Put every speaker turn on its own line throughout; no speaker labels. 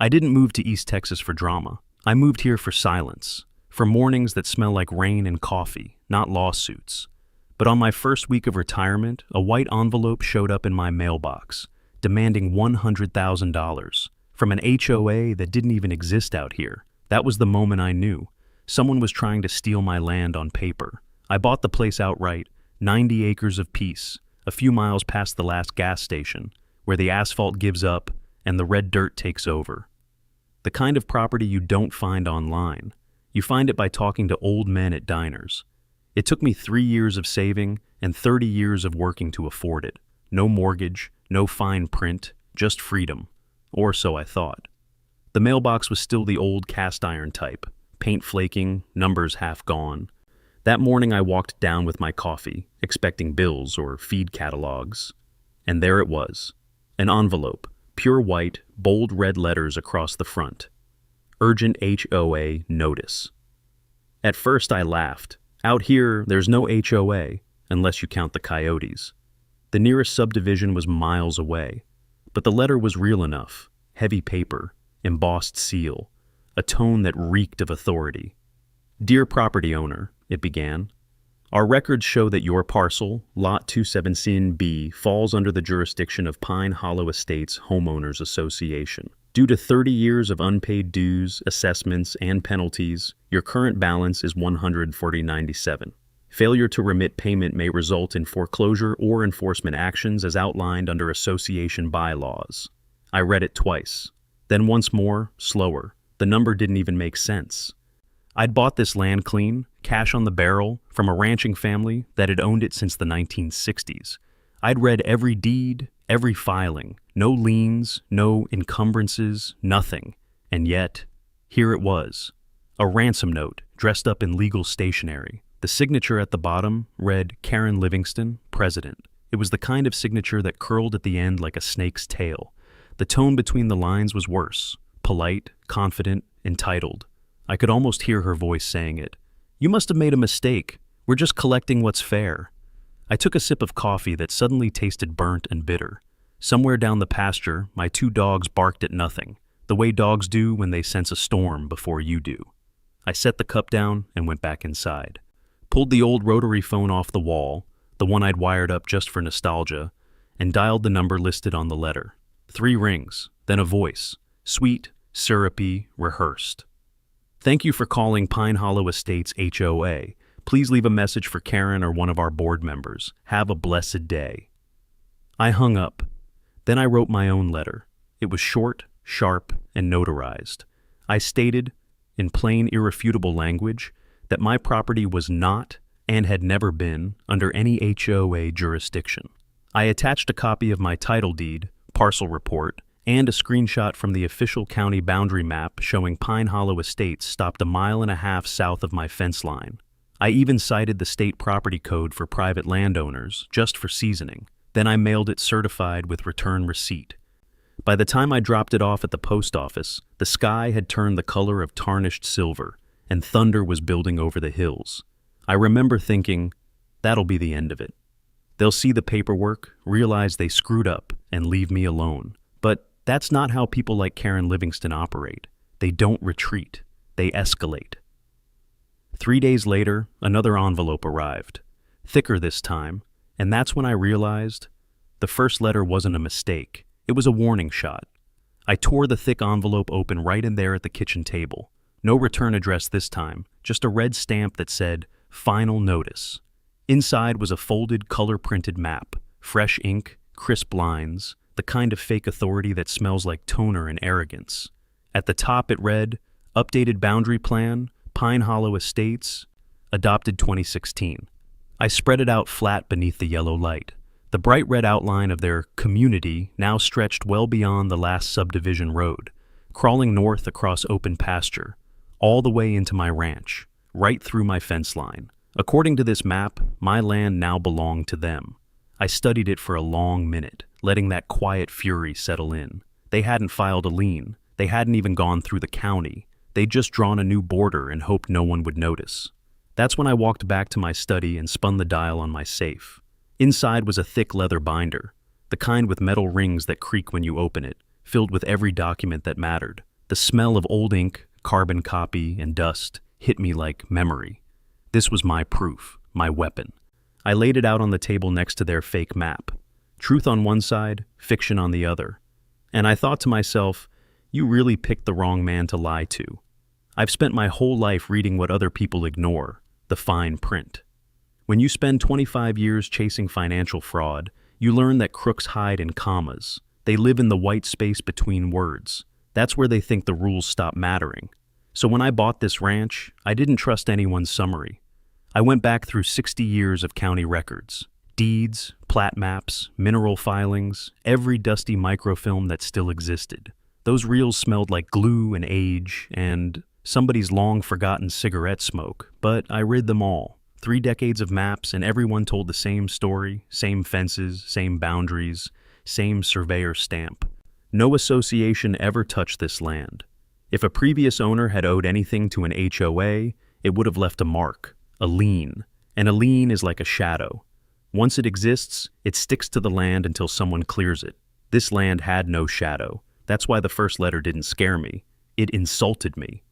I didn't move to East Texas for drama. I moved here for silence, for mornings that smell like rain and coffee, not lawsuits. But on my first week of retirement, a white envelope showed up in my mailbox, demanding $100,000 from an HOA that didn't even exist out here. That was the moment I knew. Someone was trying to steal my land on paper. I bought the place outright, 90 acres of peace, a few miles past the last gas station, where the asphalt gives up and the red dirt takes over. The kind of property you don't find online. You find it by talking to old men at diners. It took me 3 years of saving and 30 years of working to afford it. No mortgage, no fine print, just freedom. Or so I thought. The mailbox was still the old cast iron type, paint flaking, numbers half gone. That morning I walked down with my coffee, expecting bills or feed catalogs. And there it was. An envelope, pure white, bold red letters across the front. Urgent HOA notice. At first I laughed. Out here, there's no HOA, unless you count the coyotes. The nearest subdivision was miles away. But the letter was real enough. Heavy paper, embossed seal, a tone that reeked of authority. Dear property owner, it began. Our records show that your parcel, Lot 217B, falls under the jurisdiction of Pine Hollow Estates Homeowners Association. Due to 30 years of unpaid dues, assessments, and penalties, your current balance is $140.97. Failure to remit payment may result in foreclosure or enforcement actions as outlined under association bylaws. I read it twice. Then once more, slower. The number didn't even make sense. I'd bought this land clean, cash on the barrel, from a ranching family that had owned it since the 1960s. I'd read every deed, every filing, no liens, no encumbrances, nothing. And yet, here it was. A ransom note, dressed up in legal stationery. The signature at the bottom read Karen Livingston, President. It was the kind of signature that curled at the end like a snake's tail. The tone between the lines was worse. Polite, confident, entitled. I could almost hear her voice saying it. You must have made a mistake. We're just collecting what's fair. I took a sip of coffee that suddenly tasted burnt and bitter. Somewhere down the pasture, my 2 dogs barked at nothing, the way dogs do when they sense a storm before you do. I set the cup down and went back inside. Pulled the old rotary phone off the wall, the one I'd wired up just for nostalgia, and dialed the number listed on the letter. 3 rings, then a voice, sweet, syrupy, rehearsed. Thank you for calling Pine Hollow Estates HOA. Please leave a message for Karen or one of our board members. Have a blessed day. I hung up. Then I wrote my own letter. It was short, sharp, and notarized. I stated, in plain, irrefutable language, that my property was not, and had never been, under any HOA jurisdiction. I attached a copy of my title deed, parcel report, and a screenshot from the official county boundary map showing Pine Hollow Estates stopped 1.5 miles south of my fence line. I even cited the state property code for private landowners, just for seasoning. Then I mailed it certified with return receipt. By the time I dropped it off at the post office, the sky had turned the color of tarnished silver, and thunder was building over the hills. I remember thinking, that'll be the end of it. They'll see the paperwork, realize they screwed up, and leave me alone. But that's not how people like Karen Livingston operate. They don't retreat. They escalate. 3 days later, another envelope arrived. Thicker this time, and that's when I realized the first letter wasn't a mistake. It was a warning shot. I tore the thick envelope open right in there at the kitchen table. No return address this time, just a red stamp that said, Final Notice. Inside was a folded, color-printed map, fresh ink, crisp lines, the kind of fake authority that smells like toner and arrogance. At the top it read, Updated Boundary Plan, Pine Hollow Estates, adopted 2016. I spread it out flat beneath the yellow light. The bright red outline of their community now stretched well beyond the last subdivision road, crawling north across open pasture, all the way into my ranch, right through my fence line. According to this map, my land now belonged to them. I studied it for a long minute, letting that quiet fury settle in. They hadn't filed a lien. They hadn't even gone through the county. They'd just drawn a new border and hoped no one would notice. That's when I walked back to my study and spun the dial on my safe. Inside was a thick leather binder, the kind with metal rings that creak when you open it, filled with every document that mattered. The smell of old ink, carbon copy, and dust hit me like memory. This was my proof, my weapon. I laid it out on the table next to their fake map. Truth on one side, fiction on the other. And I thought to myself, you really picked the wrong man to lie to. I've spent my whole life reading what other people ignore, the fine print. When you spend 25 years chasing financial fraud, you learn that crooks hide in commas. They live in the white space between words. That's where they think the rules stop mattering. So when I bought this ranch, I didn't trust anyone's summary. I went back through 60 years of county records, deeds, plat maps, mineral filings, every dusty microfilm that still existed. Those reels smelled like glue and age and somebody's long-forgotten cigarette smoke, but I read them all. 3 decades of maps, and everyone told the same story, same fences, same boundaries, same surveyor stamp. No association ever touched this land. If a previous owner had owed anything to an HOA, it would have left a mark, a lien. And a lien is like a shadow. Once it exists, it sticks to the land until someone clears it. This land had no shadow. That's why the first letter didn't scare me. It insulted me.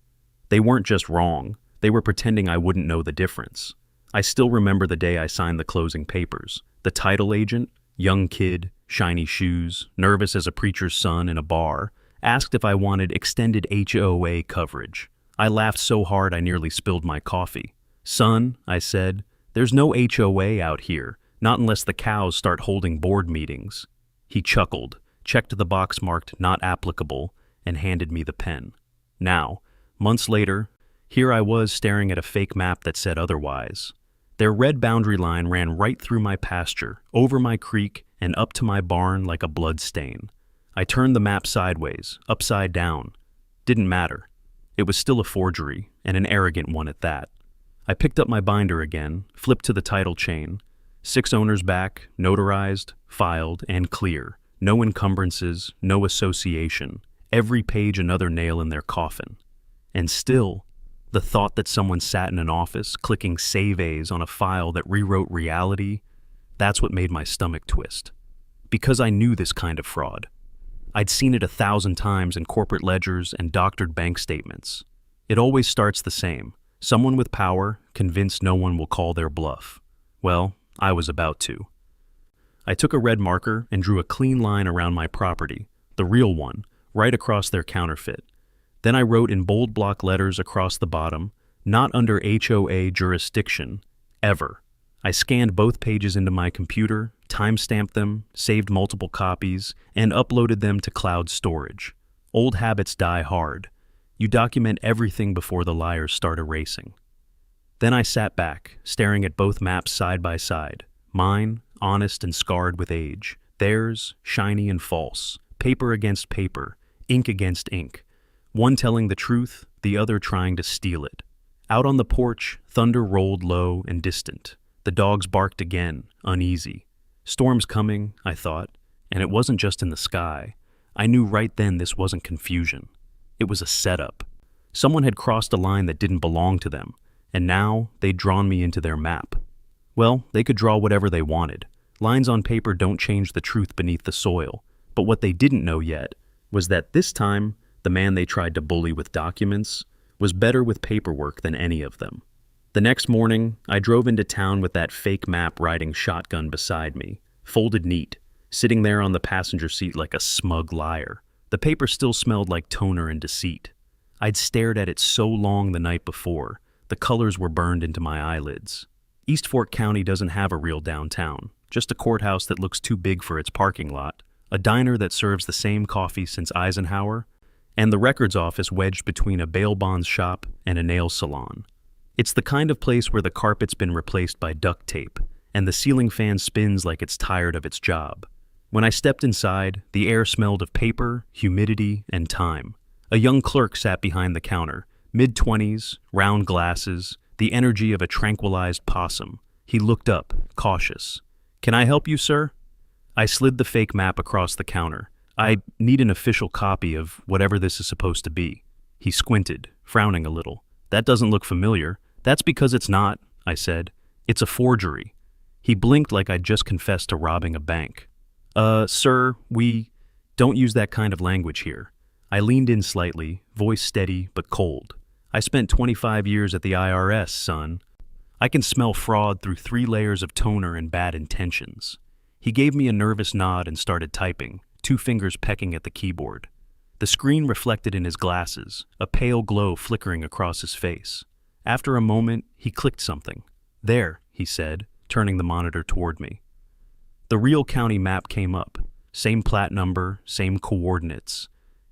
They weren't just wrong. They were pretending I wouldn't know the difference. I still remember the day I signed the closing papers. The title agent, young kid, shiny shoes, nervous as a preacher's son in a bar, asked if I wanted extended HOA coverage. I laughed so hard I nearly spilled my coffee. Son, I said, there's no HOA out here, not unless the cows start holding board meetings. He chuckled, checked the box marked not applicable, and handed me the pen. Now, months later, here I was staring at a fake map that said otherwise. Their red boundary line ran right through my pasture, over my creek, and up to my barn like a blood stain. I turned the map sideways, upside down. Didn't matter. It was still a forgery, and an arrogant one at that. I picked up my binder again, flipped to the title chain. 6 owners back, notarized, filed, and clear. No encumbrances, no association. Every page another nail in their coffin. And still, the thought that someone sat in an office clicking Save As on a file that rewrote reality, that's what made my stomach twist. Because I knew this kind of fraud. I'd seen it 1,000 times in corporate ledgers and doctored bank statements. It always starts the same. Someone with power, convinced no one will call their bluff. Well, I was about to. I took a red marker and drew a clean line around my property, the real one, right across their counterfeit. Then I wrote in bold block letters across the bottom, not under HOA jurisdiction, ever. I scanned both pages into my computer, timestamped them, saved multiple copies, and uploaded them to cloud storage. Old habits die hard. You document everything before the liars start erasing. Then I sat back, staring at both maps side by side. Mine, honest and scarred with age. Theirs, shiny and false. Paper against paper, ink against ink. One telling the truth, the other trying to steal it. Out on the porch, thunder rolled low and distant. The dogs barked again, uneasy. Storm's coming, I thought, and it wasn't just in the sky. I knew right then this wasn't confusion. It was a setup. Someone had crossed a line that didn't belong to them, and now they'd drawn me into their map. Well, they could draw whatever they wanted. Lines on paper don't change the truth beneath the soil. But what they didn't know yet was that this time, the man they tried to bully with documents was better with paperwork than any of them. The next morning, I drove into town with that fake map riding shotgun beside me, folded neat, sitting there on the passenger seat like a smug liar. The paper still smelled like toner and deceit. I'd stared at it so long the night before, the colors were burned into my eyelids. East Fork County doesn't have a real downtown, just a courthouse that looks too big for its parking lot, a diner that serves the same coffee since Eisenhower, and the records office wedged between a bail bonds shop and a nail salon. It's the kind of place where the carpet's been replaced by duct tape, and the ceiling fan spins like it's tired of its job. When I stepped inside, the air smelled of paper, humidity, and time. A young clerk sat behind the counter, mid-20s, round glasses, the energy of a tranquilized possum. He looked up, cautious. "Can I help you, sir?" I slid the fake map across the counter. "I need an official copy of whatever this is supposed to be." He squinted, frowning a little. "That doesn't look familiar." "That's because it's not," I said. "It's a forgery." He blinked like I'd just confessed to robbing a bank. Sir, we don't use that kind of language here." I leaned in slightly, voice steady but cold. I spent 25 years at the IRS, son. I can smell fraud through 3 layers of toner and bad intentions. He gave me a nervous nod and started typing, 2 fingers pecking at the keyboard. The screen reflected in his glasses, a pale glow flickering across his face. After a moment, he clicked something. There, he said, turning the monitor toward me. The real county map came up. Same plat number, same coordinates.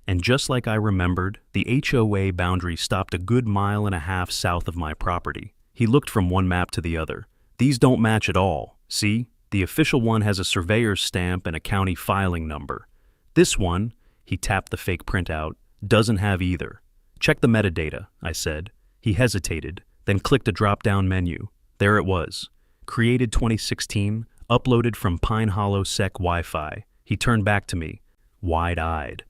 And just like I remembered, the HOA boundary stopped a good 1.5 miles south of my property. He looked from one map to the other. These don't match at all. See? The official one has a surveyor's stamp and a county filing number. This one, he tapped the fake printout, doesn't have either. Check the metadata, I said. He hesitated, then clicked a drop-down menu. There it was. Created 2016, uploaded from Pine Hollow Sec Wi-Fi. He turned back to me, wide-eyed.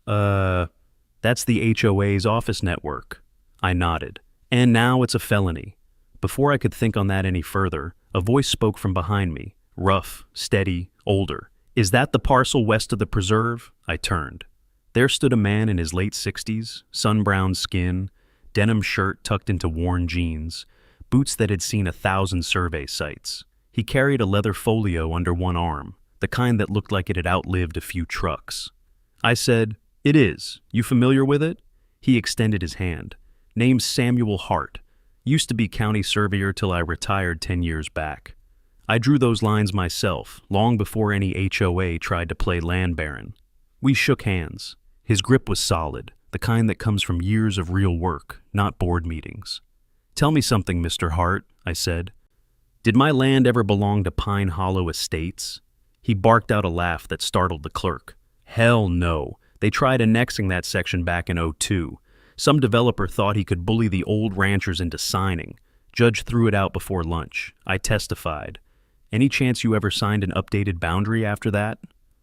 That's the HOA's office network. I nodded. And now it's a felony. Before I could think on that any further, a voice spoke from behind me, rough, steady, older. Is that the parcel west of the preserve? I turned. There stood a man in his late 60s, sun-browned skin, denim shirt tucked into worn jeans, boots that had seen 1,000 survey sites. He carried a leather folio under one arm, the kind that looked like it had outlived a few trucks. I said, "It is. You familiar with it?" He extended his hand. Name's Samuel Hart. Used to be county surveyor till I retired 10 years back. I drew those lines myself, long before any HOA tried to play land baron. We shook hands. His grip was solid, the kind that comes from years of real work, not board meetings. "Tell me something, Mr. Hart," I said. "Did my land ever belong to Pine Hollow Estates?" He barked out a laugh that startled the clerk. "Hell no. They tried annexing that section back in '02. Some developer thought he could bully the old ranchers into signing. Judge threw it out before lunch. I testified. Any chance you ever signed an updated boundary after that?"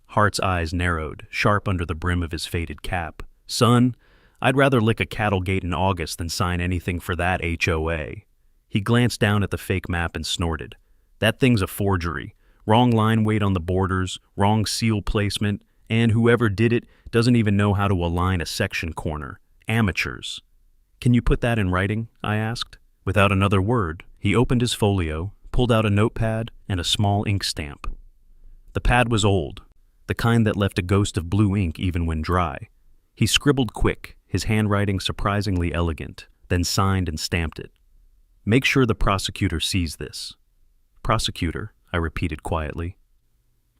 Hart's eyes narrowed, sharp under the brim of his faded cap. "Son, I'd rather lick a cattle gate in August than sign anything for that HOA. He glanced down at the fake map and snorted. "That thing's a forgery. Wrong line weight on the borders, wrong seal placement, and whoever did it doesn't even know how to align a section corner. Amateurs." "Can you put that in writing?" I asked. Without another word, he opened his folio, pulled out a notepad and a small ink stamp. The pad was old, the kind that left a ghost of blue ink even when dry. He scribbled quick, his handwriting surprisingly elegant, then signed and stamped it. "Make sure the prosecutor sees this." "Prosecutor," I repeated quietly.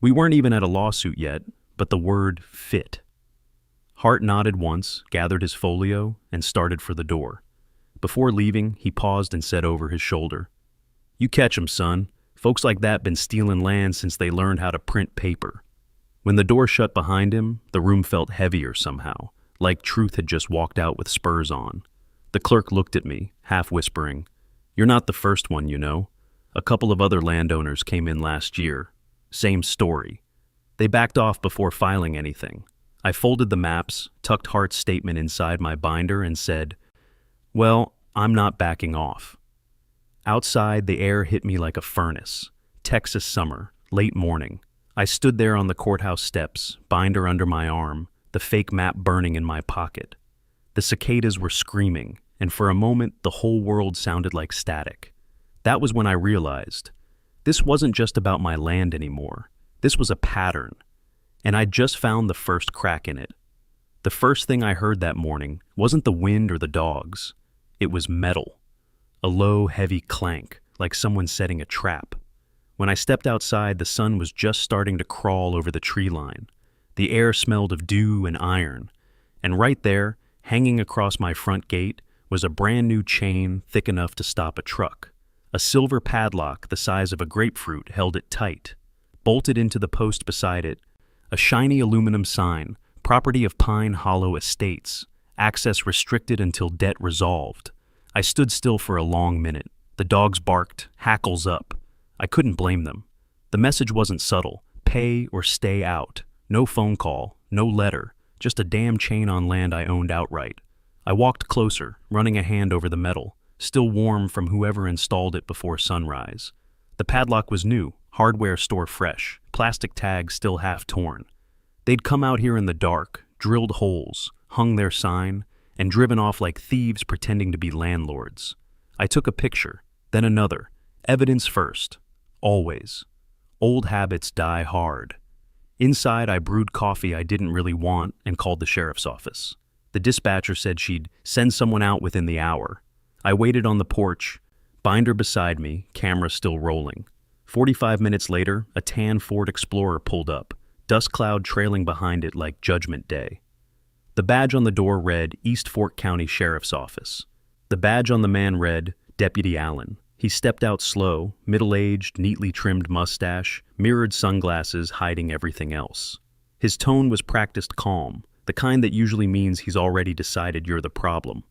We weren't even at a lawsuit yet, but the word fit. Hart nodded once, gathered his folio, and started for the door. Before leaving, he paused and said over his shoulder, "You catch 'em, son. Folks like that been stealing land since they learned how to print paper." When the door shut behind him, the room felt heavier somehow, like truth had just walked out with spurs on. The clerk looked at me, half whispering, "You're not the first one, you know. A couple of other landowners came in last year. Same story. They backed off before filing anything." I folded the maps, tucked Hart's statement inside my binder, and said, "Well, I'm not backing off." Outside, the air hit me like a furnace. Texas summer, late morning. I stood there on the courthouse steps, binder under my arm, the fake map burning in my pocket. The cicadas were screaming, and for a moment, the whole world sounded like static. That was when I realized, this wasn't just about my land anymore. This was a pattern. And I'd just found the first crack in it. The first thing I heard that morning wasn't the wind or the dogs. It was metal. A low, heavy clank, like someone setting a trap. When I stepped outside, the sun was just starting to crawl over the tree line. The air smelled of dew and iron. And right there, hanging across my front gate, was a brand new chain thick enough to stop a truck. A silver padlock the size of a grapefruit held it tight. Bolted into the post beside it, a shiny aluminum sign, property of Pine Hollow Estates, access restricted until debt resolved. I stood still for a long minute. The dogs barked, hackles up. I couldn't blame them. The message wasn't subtle. Pay or stay out. No phone call, no letter, just a damn chain on land I owned outright. I walked closer, running a hand over the metal, still warm from whoever installed it before sunrise. The padlock was new, hardware store fresh, plastic tag still half torn. They'd come out here in the dark, drilled holes, hung their sign, and driven off like thieves pretending to be landlords. I took a picture, then another. Evidence first. Always. Old habits die hard. Inside, I brewed coffee I didn't really want and called the sheriff's office. The dispatcher said she'd send someone out within the hour. I waited on the porch, binder beside me, camera still rolling. 45 minutes later, a tan Ford Explorer pulled up, dust cloud trailing behind it like Judgment Day. The badge on the door read East Fork County Sheriff's Office. The badge on the man read Deputy Allen. He stepped out slow, middle-aged, neatly trimmed mustache, mirrored sunglasses hiding everything else. His tone was practiced calm, the kind that usually means he's already decided you're the problem.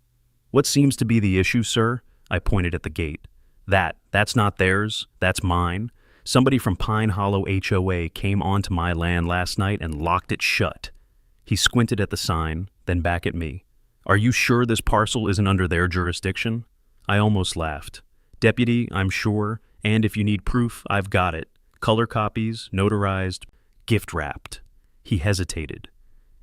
"What seems to be the issue, sir?" I pointed at the gate. That's not theirs, that's mine. Somebody from Pine Hollow HOA came onto my land last night and locked it shut." He squinted at the sign, then back at me. "Are you sure this parcel isn't under their jurisdiction?" I almost laughed. "Deputy, I'm sure, and if you need proof, I've got it. Color copies, notarized, gift-wrapped." He hesitated.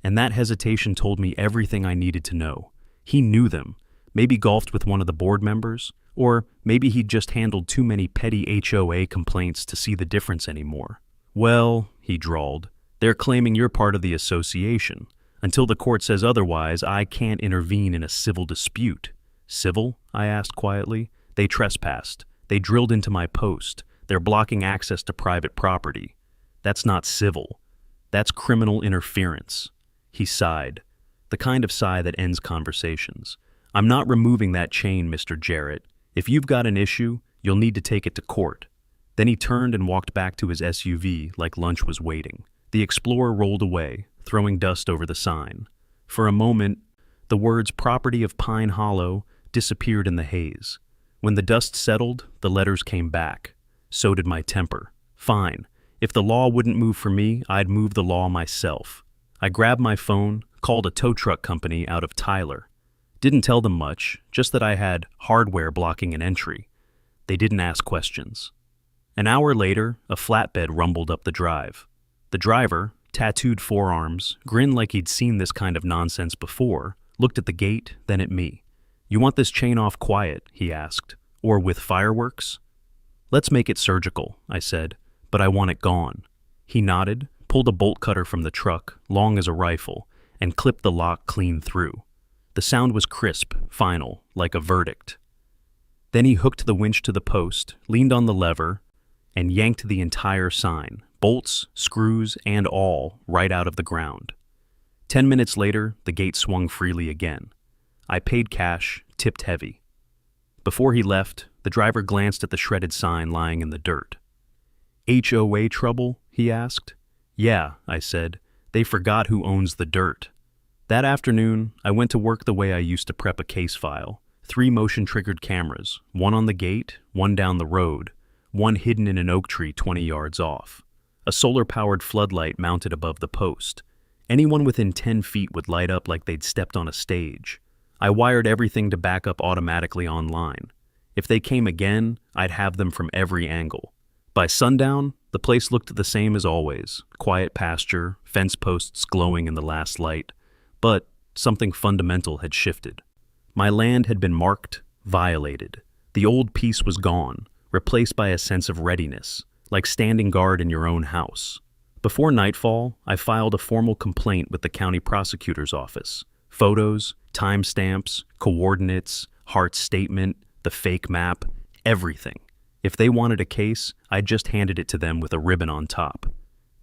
And that hesitation told me everything I needed to know. He knew them, maybe golfed with one of the board members, or maybe he'd just handled too many petty HOA complaints to see the difference anymore. "Well," he drawled, "they're claiming you're part of the association. Until the court says otherwise, I can't intervene in a civil dispute." "Civil?" I asked quietly. "They trespassed. They drilled into my post. They're blocking access to private property. That's not civil. That's criminal interference." He sighed, the kind of sigh that ends conversations. "I'm not removing that chain, Mr. Jarrett. If you've got an issue, you'll need to take it to court." Then he turned and walked back to his SUV like lunch was waiting. The Explorer rolled away, throwing dust over the sign. For a moment, the words "Property of Pine Hollow" disappeared in the haze. When the dust settled, the letters came back. So did my temper. Fine. If the law wouldn't move for me, I'd move the law myself. I grabbed my phone, called a tow truck company out of Tyler. Didn't tell them much, just that I had hardware blocking an entry. They didn't ask questions. An hour later, a flatbed rumbled up the drive. The driver, tattooed forearms, grinned like he'd seen this kind of nonsense before, looked at the gate, then at me. "You want this chain off quiet?" he asked. "Or with fireworks?" "Let's make it surgical," I said, "but I want it gone." He nodded, pulled a bolt cutter from the truck, long as a rifle, and clipped the lock clean through. The sound was crisp, final, like a verdict. Then he hooked the winch to the post, leaned on the lever, and yanked the entire sign, bolts, screws, and all, right out of the ground. 10 minutes later, the gate swung freely again. I paid cash, tipped heavy. Before he left, the driver glanced at the shredded sign lying in the dirt. "HOA trouble?" he asked. "Yeah," I said. "They forgot who owns the dirt." That afternoon, I went to work the way I used to prep a case file. 3 motion-triggered cameras, one on the gate, one down the road, one hidden in an oak tree 20 yards off. A solar-powered floodlight mounted above the post. Anyone within 10 feet would light up like they'd stepped on a stage. I wired everything to back up automatically online. If they came again, I'd have them from every angle. By sundown, the place looked the same as always. Quiet pasture, fence posts glowing in the last light. But something fundamental had shifted. My land had been marked, violated. The old peace was gone, replaced by a sense of readiness, like standing guard in your own house. Before nightfall, I filed a formal complaint with the county prosecutor's office. Photos, timestamps, coordinates, Hart's statement, the fake map, everything. If they wanted a case, I just handed it to them with a ribbon on top.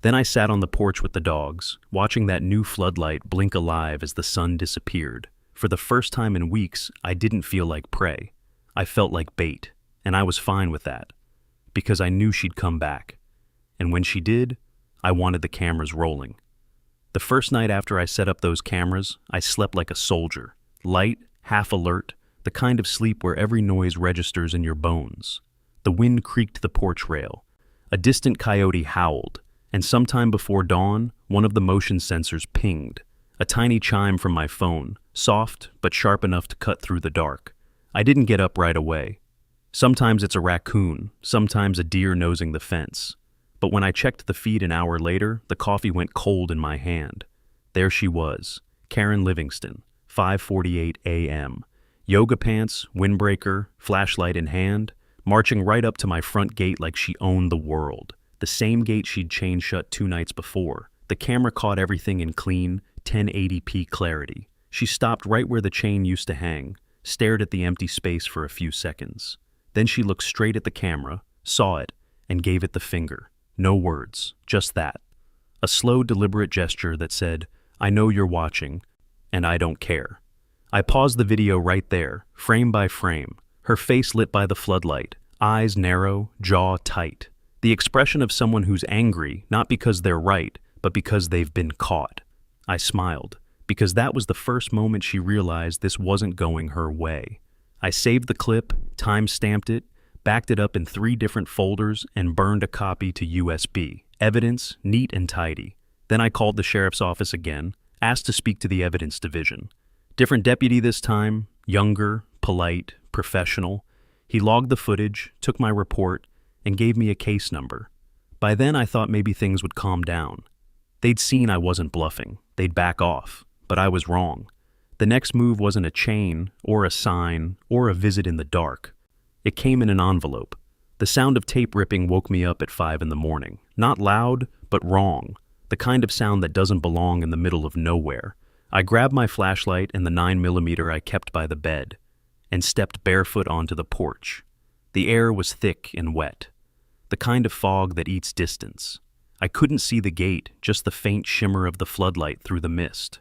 Then I sat on the porch with the dogs, watching that new floodlight blink alive as the sun disappeared. For the first time in weeks, I didn't feel like prey. I felt like bait, and I was fine with that, because I knew she'd come back. And when she did, I wanted the cameras rolling. The first night after I set up those cameras, I slept like a soldier, light, half alert, the kind of sleep where every noise registers in your bones. The wind creaked the porch rail. A distant coyote howled, and sometime before dawn, one of the motion sensors pinged. A tiny chime from my phone, soft but sharp enough to cut through the dark. I didn't get up right away. Sometimes it's a raccoon, sometimes a deer nosing the fence. But when I checked the feed an hour later, the coffee went cold in my hand. There she was, Karen Livingston, 5:48 a.m. Yoga pants, windbreaker, flashlight in hand, marching right up to my front gate like she owned the world. The same gate she'd chained shut 2 nights before. The camera caught everything in clean, 1080p clarity. She stopped right where the chain used to hang, stared at the empty space for a few seconds. Then she looked straight at the camera, saw it, and gave it the finger. No words, just that. A slow, deliberate gesture that said, "I know you're watching, and I don't care." I paused the video right there, frame by frame, her face lit by the floodlight, eyes narrow, jaw tight. The expression of someone who's angry, not because they're right, but because they've been caught. I smiled, because that was the first moment she realized this wasn't going her way. I saved the clip, time-stamped it, backed it up in 3 different folders, and burned a copy to USB. Evidence, neat and tidy. Then I called the sheriff's office again, asked to speak to the evidence division. Different deputy this time, younger, polite, professional. He logged the footage, took my report, and gave me a case number. By then I thought maybe things would calm down. They'd seen I wasn't bluffing. They'd back off. But I was wrong. The next move wasn't a chain, or a sign, or a visit in the dark. It came in an envelope. The sound of tape ripping woke me up at 5 in the morning. Not loud, but wrong. The kind of sound that doesn't belong in the middle of nowhere. I grabbed my flashlight and the 9mm I kept by the bed, and stepped barefoot onto the porch. The air was thick and wet. The kind of fog that eats distance. I couldn't see the gate, just the faint shimmer of the floodlight through the mist.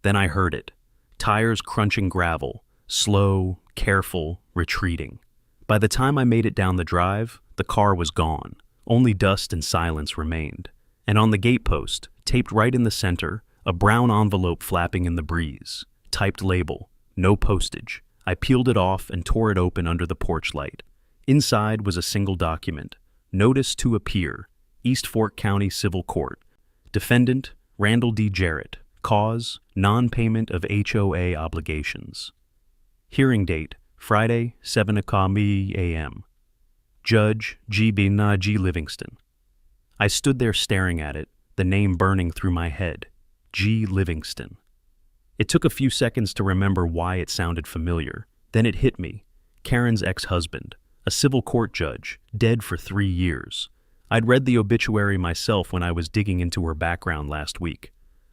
Then I heard it. Tires crunching gravel, slow, careful, retreating. By the time I made it down the drive, the car was gone. Only dust and silence remained. And on the gatepost, taped right in the center, a brown envelope flapping in the breeze. Typed label, no postage. I peeled it off and tore it open under the porch light. Inside was a single document. Notice to appear, East Fork County Civil Court. Defendant, Randall D. Jarrett. Cause, non-payment of HOA obligations. Hearing date, Friday, 7 a.m. Judge G. Livingston. I stood there staring at it, the name burning through my head. G. Livingston. It took a few seconds to remember why it sounded familiar. Then it hit me. Karen's ex-husband, a civil court judge, dead for 3 years. I'd read the obituary myself when I was digging into her background last week.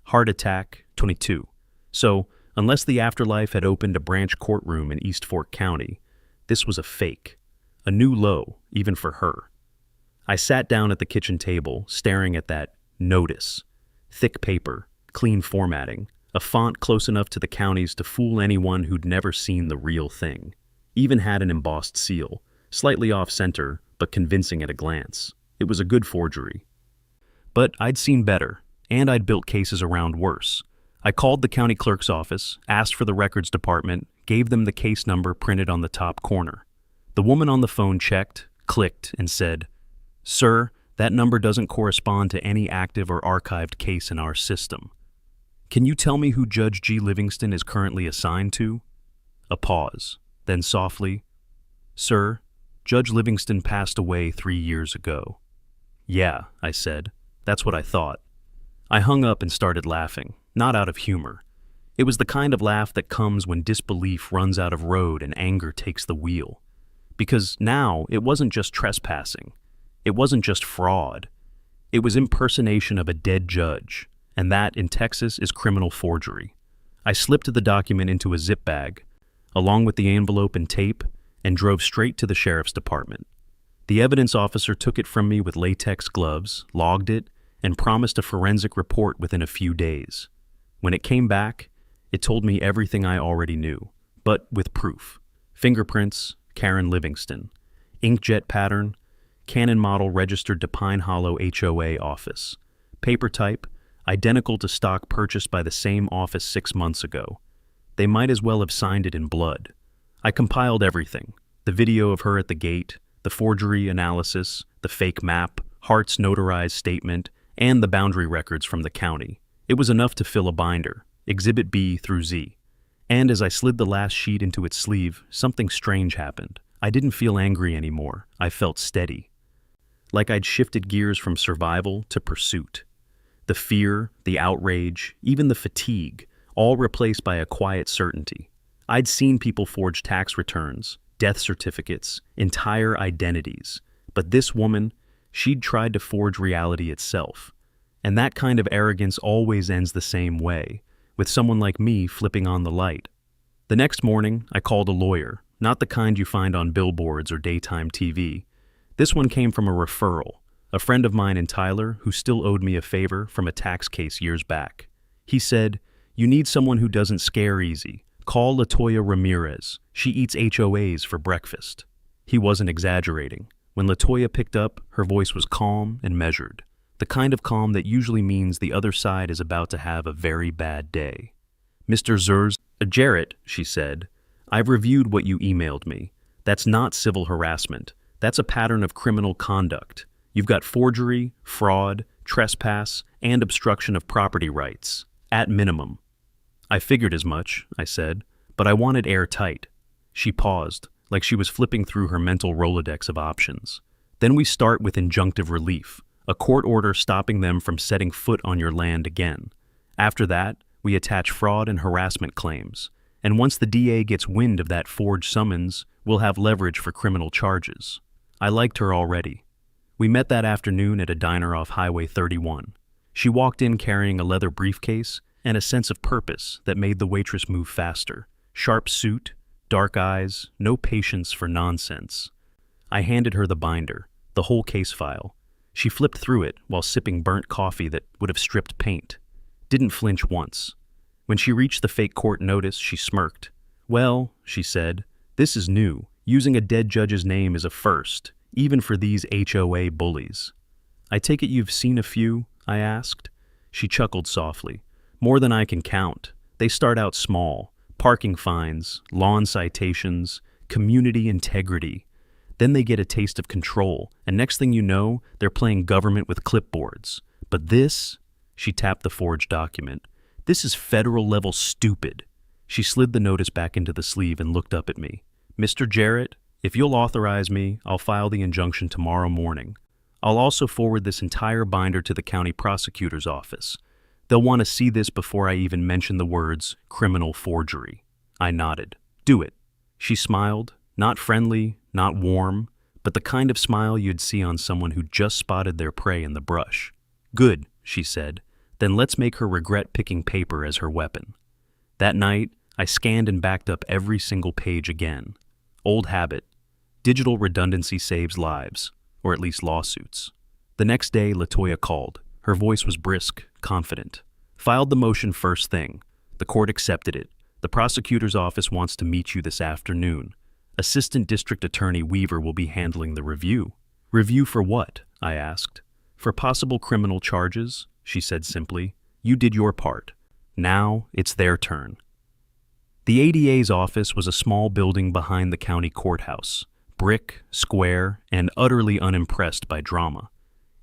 Heart attack, 22. So, unless the afterlife had opened a branch courtroom in East Fork County, this was a fake. A new low, even for her. I sat down at the kitchen table, staring at that notice. Thick paper, clean formatting, a font close enough to the counties to fool anyone who'd never seen the real thing. Even had an embossed seal, slightly off-center, but convincing at a glance. It was a good forgery. But I'd seen better, and I'd built cases around worse. I called the county clerk's office, asked for the records department, gave them the case number printed on the top corner. The woman on the phone checked, clicked, and said, "Sir, that number doesn't correspond to any active or archived case in our system. Can you tell me who Judge G. Livingston is currently assigned to?" A pause, then softly, "Sir, Judge Livingston passed away 3 years ago." "Yeah," I said. "That's what I thought." I hung up and started laughing, not out of humor. It was the kind of laugh that comes when disbelief runs out of road and anger takes the wheel. Because now it wasn't just trespassing. It wasn't just fraud. It was impersonation of a dead judge, and that, in Texas, is criminal forgery. I slipped the document into a zip bag, along with the envelope and tape, and drove straight to the sheriff's department. The evidence officer took it from me with latex gloves, logged it, and promised a forensic report within a few days. When it came back, it told me everything I already knew, but with proof. Fingerprints, Karen Livingston. Inkjet pattern, Canon model registered to Pine Hollow HOA office. Paper type, identical to stock purchased by the same office 6 months ago. They might as well have signed it in blood. I compiled everything. The video of her at the gate, the forgery analysis, the fake map, Hart's notarized statement, and the boundary records from the county. It was enough to fill a binder, Exhibit B through Z. And as I slid the last sheet into its sleeve, something strange happened. I didn't feel angry anymore. I felt steady. Like I'd shifted gears from survival to pursuit. The fear, the outrage, even the fatigue, all replaced by a quiet certainty. I'd seen people forge tax returns, death certificates, entire identities. But this woman, she'd tried to forge reality itself. And that kind of arrogance always ends the same way, with someone like me flipping on the light. The next morning, I called a lawyer, not the kind you find on billboards or daytime TV. This one came from a referral, a friend of mine in Tyler who still owed me a favor from a tax case years back. He said, "You need someone who doesn't scare easy. Call LaToya Ramirez. She eats HOAs for breakfast." He wasn't exaggerating. When LaToya picked up, her voice was calm and measured, the kind of calm that usually means the other side is about to have a very bad day. "Mr. Jarrett," she said, "I've reviewed what you emailed me. That's not civil harassment. That's a pattern of criminal conduct. You've got forgery, fraud, trespass, and obstruction of property rights, at minimum." "I figured as much," I said, "but I wanted airtight." She paused, like she was flipping through her mental Rolodex of options. "Then we start with injunctive relief, a court order stopping them from setting foot on your land again. After that, we attach fraud and harassment claims. And once the DA gets wind of that forged summons, we'll have leverage for criminal charges." I liked her already. We met that afternoon at a diner off Highway 31. She walked in carrying a leather briefcase and a sense of purpose that made the waitress move faster. Sharp suit, dark eyes, no patience for nonsense. I handed her the binder, the whole case file. She flipped through it while sipping burnt coffee that would have stripped paint. Didn't flinch once. When she reached the fake court notice, she smirked. "Well," she said, "this is new. Using a dead judge's name is a first, even for these HOA bullies." "I take it you've seen a few?" I asked. She chuckled softly. "More than I can count. They start out small. Parking fines, lawn citations, community integrity. Then they get a taste of control, and next thing you know, they're playing government with clipboards. But this," she tapped the forged document, "this is federal-level stupid." She slid the notice back into the sleeve and looked up at me. "Mr. Jarrett, if you'll authorize me, I'll file the injunction tomorrow morning. I'll also forward this entire binder to the county prosecutor's office. They'll want to see this before I even mention the words criminal forgery." I nodded. "Do it." She smiled, not friendly, not warm, but the kind of smile you'd see on someone who just spotted their prey in the brush. "Good," she said. "Then let's make her regret picking paper as her weapon." That night, I scanned and backed up every single page again. Old habit. Digital redundancy saves lives, or at least lawsuits. The next day, LaToya called. Her voice was brisk, confident. "Filed the motion first thing. The court accepted it. The prosecutor's office wants to meet you this afternoon. Assistant District Attorney Weaver will be handling the review." "Review for what?" I asked. "For possible criminal charges," she said simply. "You did your part. Now it's their turn." The ADA's office was a small building behind the county courthouse, brick, square, and utterly unimpressed by drama.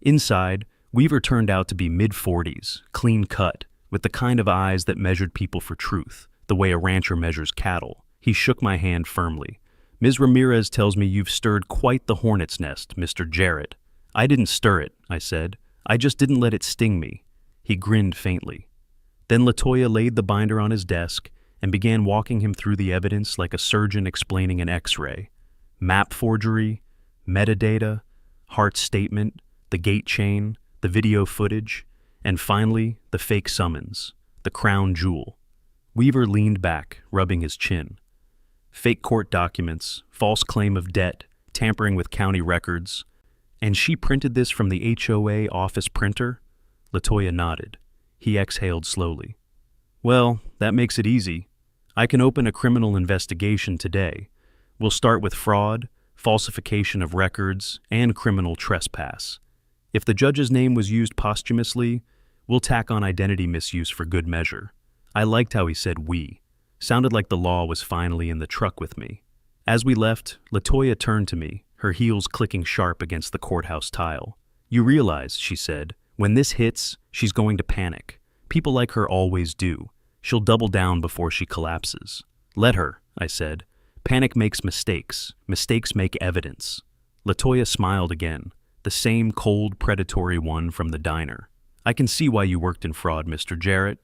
Inside, Weaver turned out to be mid-40s, clean-cut, with the kind of eyes that measured people for truth, the way a rancher measures cattle. He shook my hand firmly. "Ms. Ramirez tells me you've stirred quite the hornet's nest, Mr. Jarrett." "I didn't stir it," I said. "I just didn't let it sting me." He grinned faintly. Then LaToya laid the binder on his desk and began walking him through the evidence like a surgeon explaining an X-ray. Map forgery, metadata, Hart's statement, the gate chain, the video footage, and finally, the fake summons, the crown jewel. Weaver leaned back, rubbing his chin. Fake court documents, false claim of debt, tampering with county records. "And she printed this from the HOA office printer?" LaToya nodded. He exhaled slowly. "Well, that makes it easy. I can open a criminal investigation today. We'll start with fraud, falsification of records, and criminal trespass. If the judge's name was used posthumously, we'll tack on identity misuse for good measure." I liked how he said "we." Sounded like the law was finally in the truck with me. As we left, LaToya turned to me, her heels clicking sharp against the courthouse tile. "You realize," she said, "when this hits, she's going to panic. People like her always do. She'll double down before she collapses." "Let her," I said. "Panic makes mistakes. Mistakes make evidence." LaToya smiled again, the same cold, predatory one from the diner. I can see why you worked in fraud, Mr. Jarrett.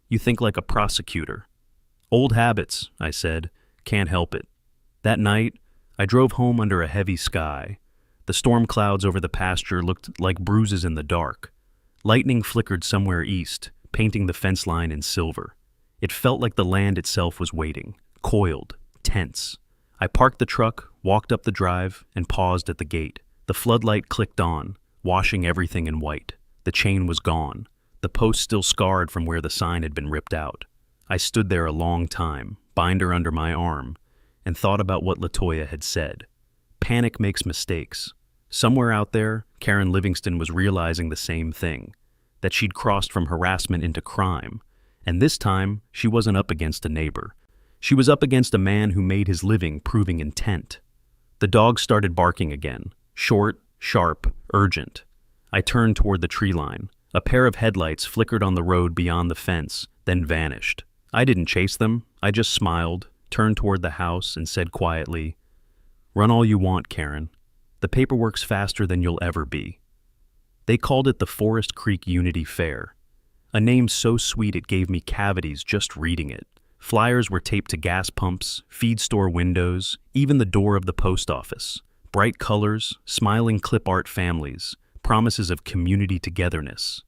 You think like a prosecutor. Old habits, I said. Can't help it. That night, I drove home under a heavy sky. The storm clouds over the pasture looked like bruises in the dark. Lightning flickered somewhere east, painting the fence line in silver. It felt like the land itself was waiting, coiled, tense. I parked the truck, walked up the drive, and paused at the gate. The floodlight clicked on, washing everything in white. The chain was gone, the post still scarred from where the sign had been ripped out. I stood there a long time, binder under my arm, and thought about what LaToya had said. Panic makes mistakes. Somewhere out there, Karen Livingston was realizing the same thing, that she'd crossed from harassment into crime. And this time, she wasn't up against a neighbor. She was up against a man who made his living proving intent. The dog started barking again, short, sharp, urgent. I turned toward the tree line. A pair of headlights flickered on the road beyond the fence, then vanished. I didn't chase them. I just smiled, turned toward the house, and said quietly, "Run all you want, Karen. The paperwork's faster than you'll ever be." They called it the Forest Creek Unity Fair. A name so sweet it gave me cavities just reading it. Flyers were taped to gas pumps, feed store windows, even the door of the post office. Bright colors, smiling clip art families, promises of community togetherness.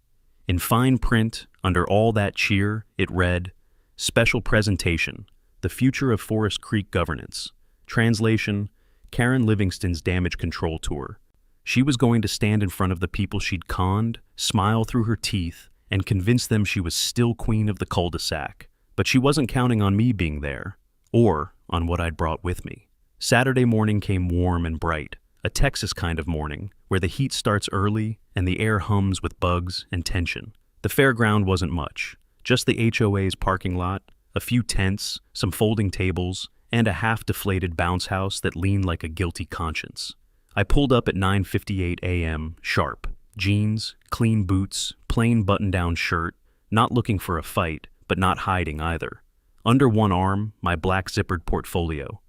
In fine print, under all that cheer, it read, "Special Presentation, The Future of Forest Creek Governance." Translation, Karen Livingston's Damage Control Tour. She was going to stand in front of the people she'd conned, smile through her teeth, and convince them she was still queen of the cul-de-sac. But she wasn't counting on me being there, or on what I'd brought with me. Saturday morning came warm and bright, a Texas kind of morning, where the heat starts early and the air hums with bugs and tension. The fairground wasn't much, just the HOA's parking lot, a few tents, some folding tables, and a half-deflated bounce house that leaned like a guilty conscience. I pulled up at 9:58 a.m. sharp. Jeans, clean boots, plain button-down shirt, not looking for a fight, but not hiding either. Under one arm, my black zippered portfolio.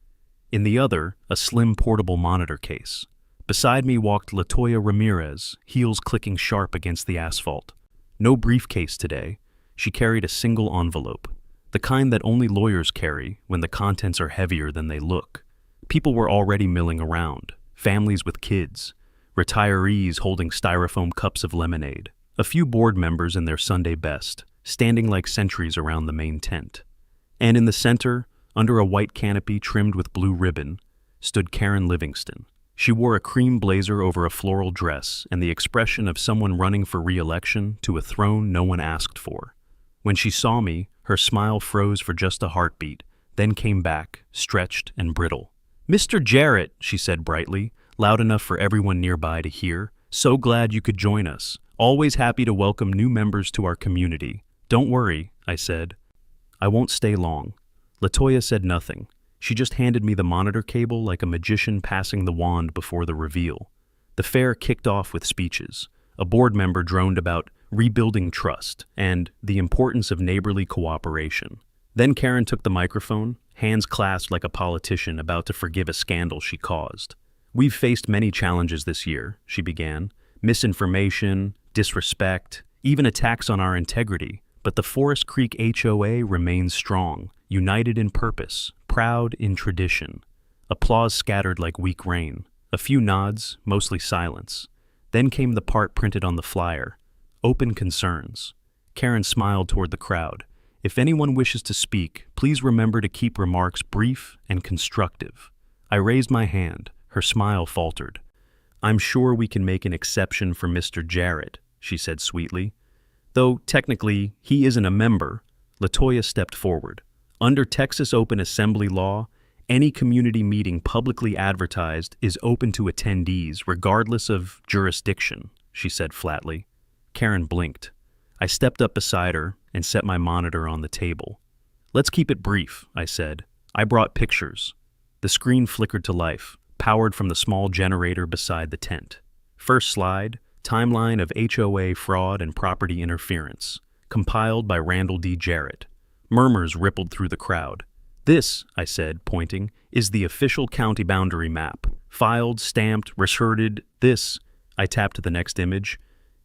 In the other, a slim portable monitor case. Beside me walked LaToya Ramirez, heels clicking sharp against the asphalt. No briefcase today. She carried a single envelope, the kind that only lawyers carry when the contents are heavier than they look. People were already milling around, families with kids, retirees holding styrofoam cups of lemonade, a few board members in their Sunday best, standing like sentries around the main tent. And in the center, under a white canopy trimmed with blue ribbon, stood Karen Livingston. She wore a cream blazer over a floral dress and the expression of someone running for re-election to a throne no one asked for. When she saw me, her smile froze for just a heartbeat, then came back, stretched and brittle. "Mr. Jarrett," she said brightly, loud enough for everyone nearby to hear, "so glad you could join us. Always happy to welcome new members to our community." "Don't worry," I said. "I won't stay long." LaToya said nothing. She just handed me the monitor cable like a magician passing the wand before the reveal. The fair kicked off with speeches. A board member droned about rebuilding trust and the importance of neighborly cooperation. Then Karen took the microphone, hands clasped like a politician about to forgive a scandal she caused. "We've faced many challenges this year," she began. "Misinformation, disrespect, even attacks on our integrity. But the Forest Creek HOA remains strong, united in purpose, proud in tradition." Applause scattered like weak rain. A few nods, mostly silence. Then came the part printed on the flyer. Open concerns. Karen smiled toward the crowd. "If anyone wishes to speak, please remember to keep remarks brief and constructive." I raised my hand. Her smile faltered. "I'm sure we can make an exception for Mr. Jarrett," she said sweetly. "Though technically he isn't a member." LaToya stepped forward. "Under Texas Open Assembly law, any community meeting publicly advertised is open to attendees regardless of jurisdiction," she said flatly. Karen blinked. I stepped up beside her and set my monitor on the table. "Let's keep it brief," I said. "I brought pictures." The screen flickered to life, powered from the small generator beside the tent. First slide, timeline of HOA fraud and property interference, compiled by Randall D. Jarrett. Murmurs rippled through the crowd. "This," I said, pointing, "is the official county boundary map. Filed, stamped, resorted. This," I tapped to the next image,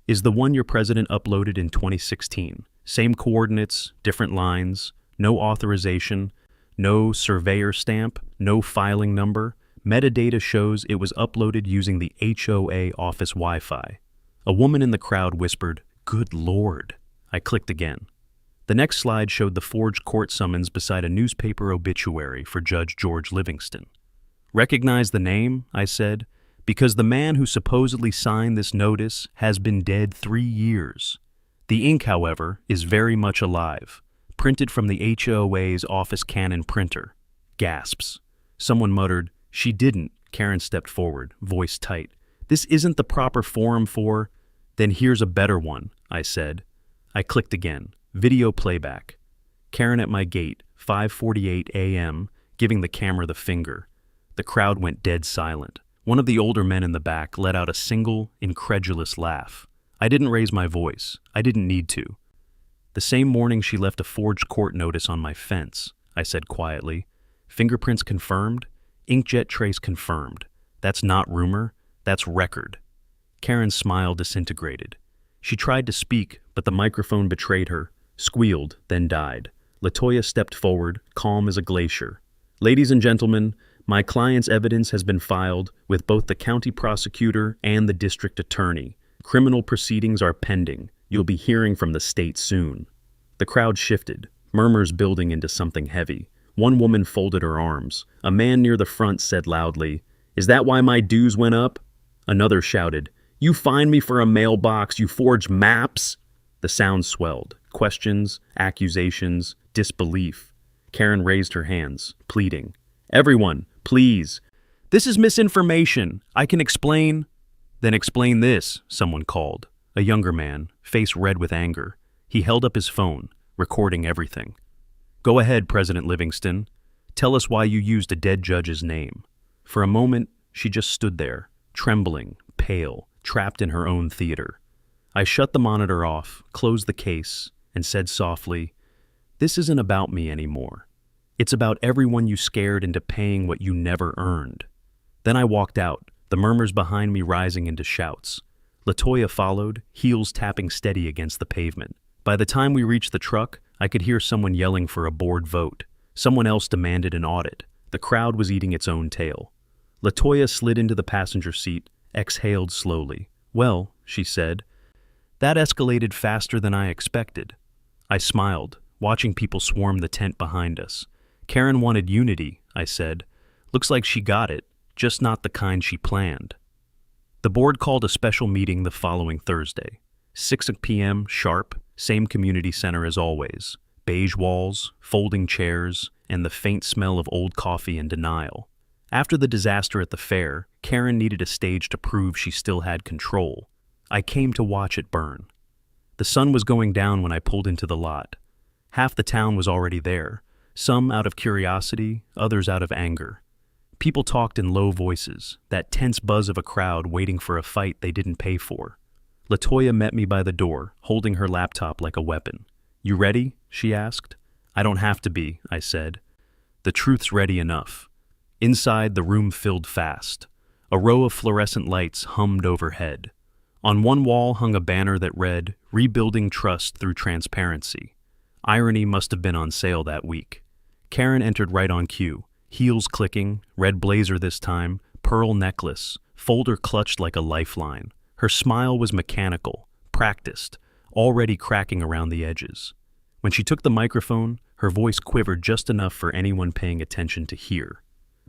Is the one your president uploaded in 2016. Same coordinates, different lines, no authorization, no surveyor stamp, no filing number. Metadata shows it was uploaded using the HOA office Wi-Fi. A woman in the crowd whispered, "Good Lord." I clicked again. The next slide showed the forged court summons beside a newspaper obituary for Judge George Livingston. "Recognize the name?" I said, "because the man who supposedly signed this notice has been dead 3 years. The ink, however, is very much alive, printed from the HOA's office Canon printer." Gasps. Someone muttered, "She didn't." Karen stepped forward, voice tight. "This isn't the proper forum for—" "Then here's a better one," I said. I clicked again. Video playback. Karen at my gate, 5:48 a.m., giving the camera the finger. The crowd went dead silent. One of the older men in the back let out a single, incredulous laugh. I didn't raise my voice. I didn't need to. "The same morning she left a forged court notice on my fence," I said quietly. "Fingerprints confirmed. Inkjet trace confirmed. That's not rumor. That's record." Karen's smile disintegrated. She tried to speak, but the microphone betrayed her, squealed, then died. LaToya stepped forward, calm as a glacier. "Ladies and gentlemen, my client's evidence has been filed with both the county prosecutor and the district attorney. Criminal proceedings are pending. You'll be hearing from the state soon." The crowd shifted, murmurs building into something heavy. One woman folded her arms. A man near the front said loudly, "Is that why my dues went up?" Another shouted, "You fined me for a mailbox, you forged maps!" The sound swelled. Questions, accusations, disbelief. Karen raised her hands, pleading. "Everyone, please. This is misinformation. I can explain." "Then explain this," someone called. A younger man, face red with anger. He held up his phone, recording everything. "Go ahead, President Livingston. Tell us why you used a dead judge's name." For a moment, she just stood there, trembling, pale, trapped in her own theater. I shut the monitor off, closed the case, and said softly, "This isn't about me anymore. It's about everyone you scared into paying what you never earned." Then I walked out, the murmurs behind me rising into shouts. LaToya followed, heels tapping steady against the pavement. By the time we reached the truck, I could hear someone yelling for a board vote. Someone else demanded an audit. The crowd was eating its own tail. LaToya slid into the passenger seat, exhaled slowly. "Well," she said, "that escalated faster than I expected." I smiled, watching people swarm the tent behind us. "Karen wanted unity," I said. "Looks like she got it, just not the kind she planned." The board called a special meeting the following Thursday. 6 p.m. sharp, same community center as always. Beige walls, folding chairs, and the faint smell of old coffee and denial. After the disaster at the fair, Karen needed a stage to prove she still had control. I came to watch it burn. The sun was going down when I pulled into the lot. Half the town was already there, some out of curiosity, others out of anger. People talked in low voices, that tense buzz of a crowd waiting for a fight they didn't pay for. LaToya met me by the door, holding her laptop like a weapon. "You ready?" she asked. "I don't have to be," I said. "The truth's ready enough." Inside, the room filled fast. A row of fluorescent lights hummed overhead. On one wall hung a banner that read, "Rebuilding Trust Through Transparency." Irony must have been on sale that week. Karen entered right on cue, heels clicking, red blazer this time, pearl necklace, folder clutched like a lifeline. Her smile was mechanical, practiced, already cracking around the edges. When she took the microphone, her voice quivered just enough for anyone paying attention to hear.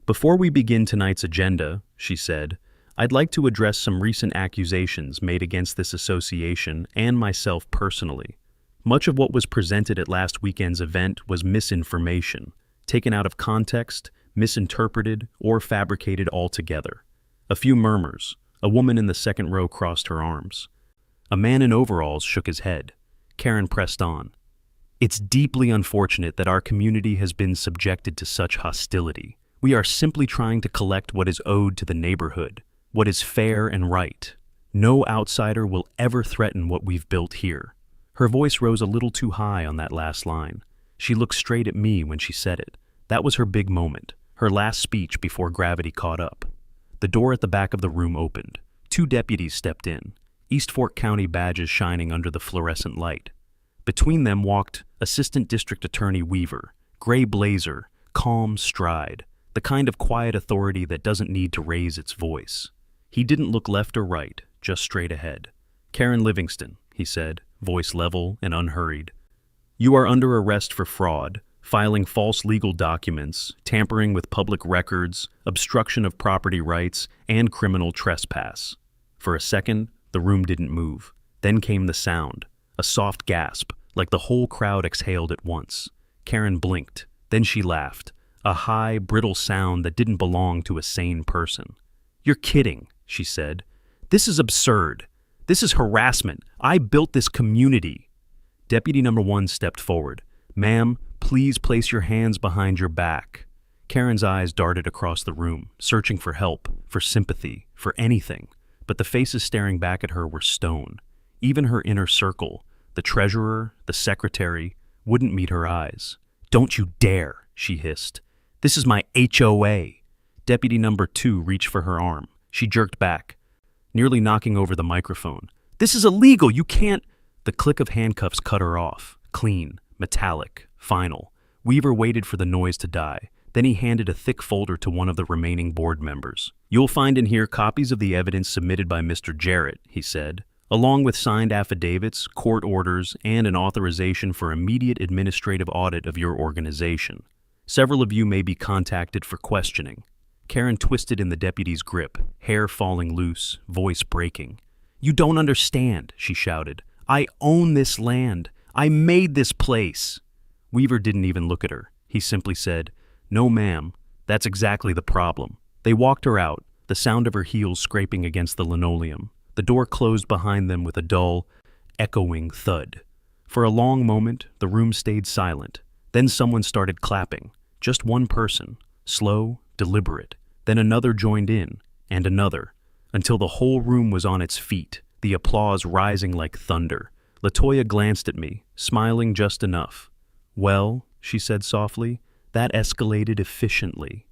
"Before we begin tonight's agenda," she said, "I'd like to address some recent accusations made against this association and myself personally. Much of what was presented at last weekend's event was misinformation, taken out of context, misinterpreted, or fabricated altogether." A few murmurs. A woman in the second row crossed her arms. A man in overalls shook his head. Karen pressed on. "It's deeply unfortunate that our community has been subjected to such hostility. We are simply trying to collect what is owed to the neighborhood, what is fair and right. No outsider will ever threaten what we've built here." Her voice rose a little too high on that last line. She looked straight at me when she said it. That was her big moment, her last speech before gravity caught up. The door at the back of the room opened. 2 deputies stepped in. East Fork County badges shining under the fluorescent light. Between them walked Assistant District Attorney Weaver, gray blazer, calm stride, the kind of quiet authority that doesn't need to raise its voice. He didn't look left or right, just straight ahead. "Karen Livingston," he said, voice level and unhurried. "You are under arrest for fraud, filing false legal documents, tampering with public records, obstruction of property rights, and criminal trespass." For a second, the room didn't move. Then came the sound, a soft gasp, like the whole crowd exhaled at once. Karen blinked. Then she laughed, a high, brittle sound that didn't belong to a sane person. "You're kidding," she said. "This is absurd. This is harassment. I built this community." Deputy number 1 stepped forward. "Ma'am, please place your hands behind your back." Karen's eyes darted across the room, searching for help, for sympathy, for anything. But the faces staring back at her were stone. Even her inner circle, the treasurer, the secretary, wouldn't meet her eyes. "Don't you dare," she hissed. "This is my HOA." Deputy number 2 reached for her arm. She jerked back, nearly knocking over the microphone. "This is illegal, you can't—" The click of handcuffs cut her off, clean, metallic, final. Weaver waited for the noise to die. Then he handed a thick folder to one of the remaining board members. "You'll find in here copies of the evidence submitted by Mr. Jarrett," he said, "along with signed affidavits, court orders, and an authorization for immediate administrative audit of your organization. Several of you may be contacted for questioning." Karen twisted in the deputy's grip, hair falling loose, voice breaking. "You don't understand," she shouted. "I own this land. I made this place." Weaver didn't even look at her. He simply said, "No, ma'am, that's exactly the problem." They walked her out, the sound of her heels scraping against the linoleum. The door closed behind them with a dull, echoing thud. For a long moment, the room stayed silent. Then someone started clapping. Just one person, slow, deliberate. Then another joined in, and another, until the whole room was on its feet, the applause rising like thunder. LaToya glanced at me, smiling just enough. "Well," she said softly, "that escalated efficiently."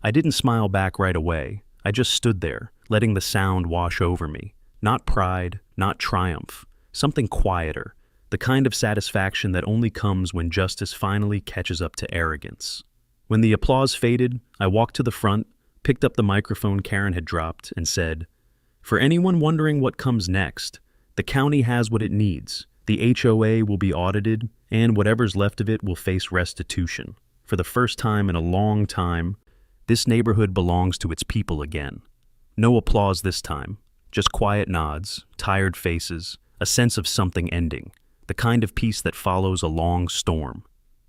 I didn't smile back right away. I just stood there, letting the sound wash over me. Not pride, not triumph. Something quieter. The kind of satisfaction that only comes when justice finally catches up to arrogance. When the applause faded, I walked to the front, picked up the microphone Karen had dropped, and said, "For anyone wondering what comes next, the county has what it needs. The HOA will be audited, and whatever's left of it will face restitution. For the first time in a long time, this neighborhood belongs to its people again." No applause this time, just quiet nods, tired faces, a sense of something ending, the kind of peace that follows a long storm.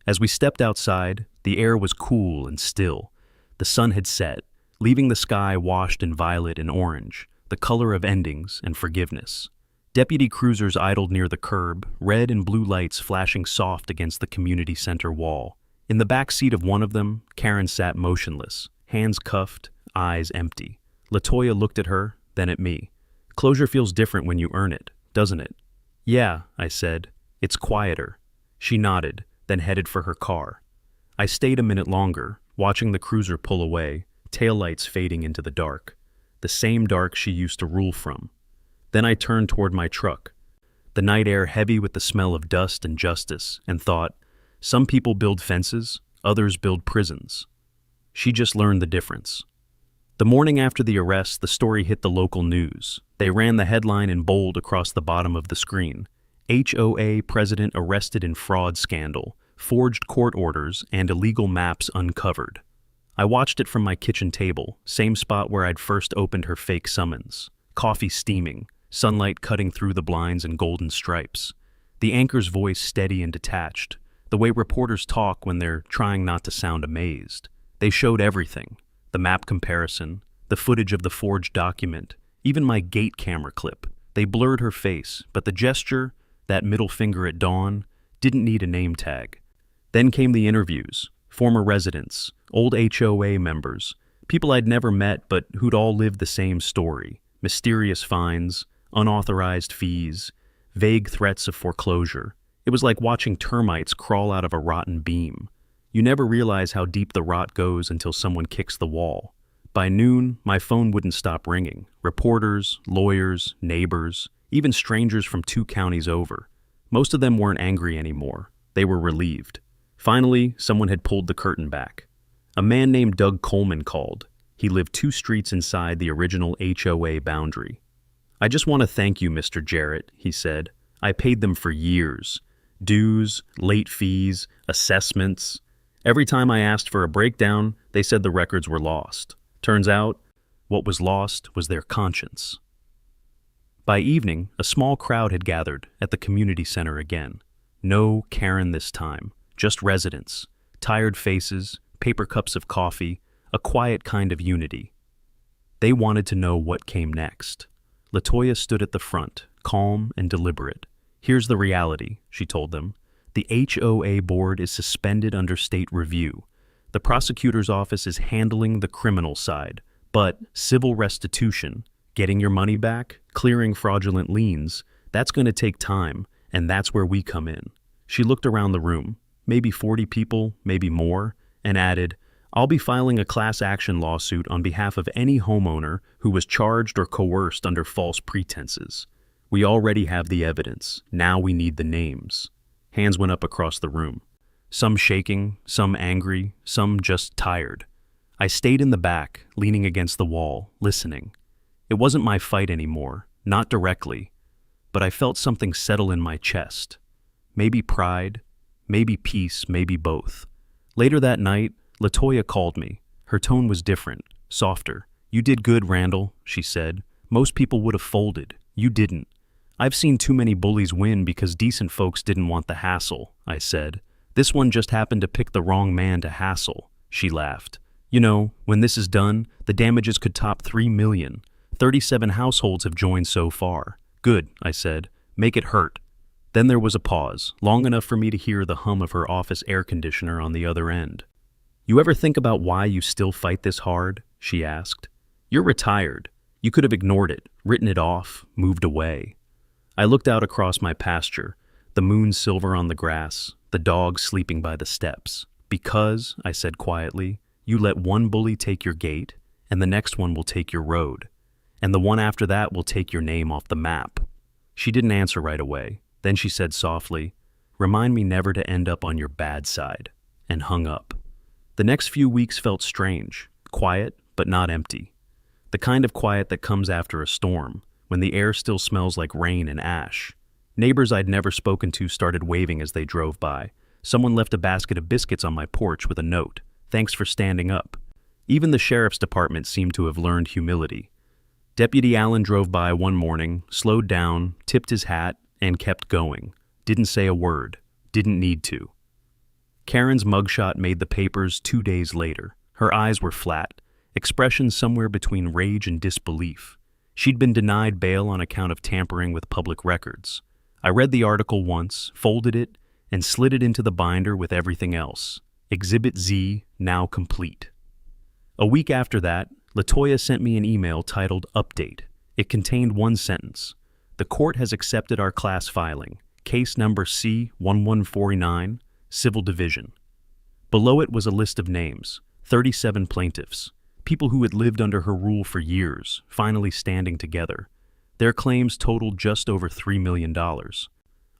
As we stepped outside, the air was cool and still. The sun had set, leaving the sky washed in violet and orange, the color of endings and forgiveness. Deputy cruisers idled near the curb, red and blue lights flashing soft against the community center wall. In the back seat of one of them, Karen sat motionless, hands cuffed, eyes empty. LaToya looked at her, then at me. "Closure feels different when you earn it, doesn't it?" "Yeah," I said. "It's quieter." She nodded, then headed for her car. I stayed a minute longer, watching the cruiser pull away, taillights fading into the dark. The same dark she used to rule from. Then I turned toward my truck, the night air heavy with the smell of dust and justice, and thought, some people build fences, others build prisons. She just learned the difference. The morning after the arrest, the story hit the local news. They ran the headline in bold across the bottom of the screen. HOA president arrested in fraud scandal, forged court orders, and illegal maps uncovered. I watched it from my kitchen table, same spot where I'd first opened her fake summons. Coffee steaming, sunlight cutting through the blinds in golden stripes. The anchor's voice steady and detached, the way reporters talk when they're trying not to sound amazed. They showed everything. The map comparison, the footage of the forged document, even my gate camera clip. They blurred her face, but the gesture, that middle finger at dawn, didn't need a name tag. Then came the interviews, former residents, old HOA members, people I'd never met but who'd all lived the same story. Mysterious fines, unauthorized fees, vague threats of foreclosure. It was like watching termites crawl out of a rotten beam. You never realize how deep the rot goes until someone kicks the wall. By noon, my phone wouldn't stop ringing. Reporters, lawyers, neighbors, even strangers from 2 counties over. Most of them weren't angry anymore. They were relieved. Finally, someone had pulled the curtain back. A man named Doug Coleman called. He lived 2 streets inside the original HOA boundary. "I just want to thank you, Mr. Jarrett," he said. "I paid them for years. Dues, late fees, assessments. Every time I asked for a breakdown, they said the records were lost. Turns out, what was lost was their conscience." By evening, a small crowd had gathered at the community center again. No Karen this time, just residents, tired faces, paper cups of coffee, a quiet kind of unity. They wanted to know what came next. LaToya stood at the front, calm and deliberate. "Here's the reality," she told them. "The HOA board is suspended under state review. The prosecutor's office is handling the criminal side, but civil restitution, getting your money back, clearing fraudulent liens, that's going to take time, and that's where we come in." She looked around the room, maybe 40 people, maybe more, and added, "I'll be filing a class action lawsuit on behalf of any homeowner who was charged or coerced under false pretenses. We already have the evidence. Now we need the names." Hands went up across the room. Some shaking, some angry, some just tired. I stayed in the back, leaning against the wall, listening. It wasn't my fight anymore, not directly, but I felt something settle in my chest. Maybe pride, maybe peace, maybe both. Later that night, LaToya called me. Her tone was different, softer. "You did good, Randall," she said. "Most people would have folded. You didn't." "I've seen too many bullies win because decent folks didn't want the hassle," I said. "This one just happened to pick the wrong man to hassle," she laughed. "You know, when this is done, the damages could top 3 million. 37 households have joined so far." "Good," I said. "Make it hurt." Then there was a pause, long enough for me to hear the hum of her office air conditioner on the other end. "You ever think about why you still fight this hard?" she asked. "You're retired. You could have ignored it, written it off, moved away." I looked out across my pasture, the moon silver on the grass, the dogs sleeping by the steps. "Because," I said quietly, "you let one bully take your gate, and the next one will take your road. And the one after that will take your name off the map." She didn't answer right away. Then she said softly, "Remind me never to end up on your bad side," and hung up. The next few weeks felt strange, quiet but not empty. The kind of quiet that comes after a storm, when the air still smells like rain and ash. Neighbors I'd never spoken to started waving as they drove by. Someone left a basket of biscuits on my porch with a note, "Thanks for standing up." Even the sheriff's department seemed to have learned humility. Deputy Allen drove by one morning, slowed down, tipped his hat, and kept going. Didn't say a word. Didn't need to. Karen's mugshot made the papers 2 days later. Her eyes were flat, expressions somewhere between rage and disbelief. She'd been denied bail on account of tampering with public records. I read the article once, folded it, and slid it into the binder with everything else. Exhibit Z, now complete. A week after that, LaToya sent me an email titled Update. It contained one sentence. "The court has accepted our class filing, case number C1149, Civil Division." Below it was a list of names, 37 plaintiffs, people who had lived under her rule for years, finally standing together. Their claims totaled just over $3 million.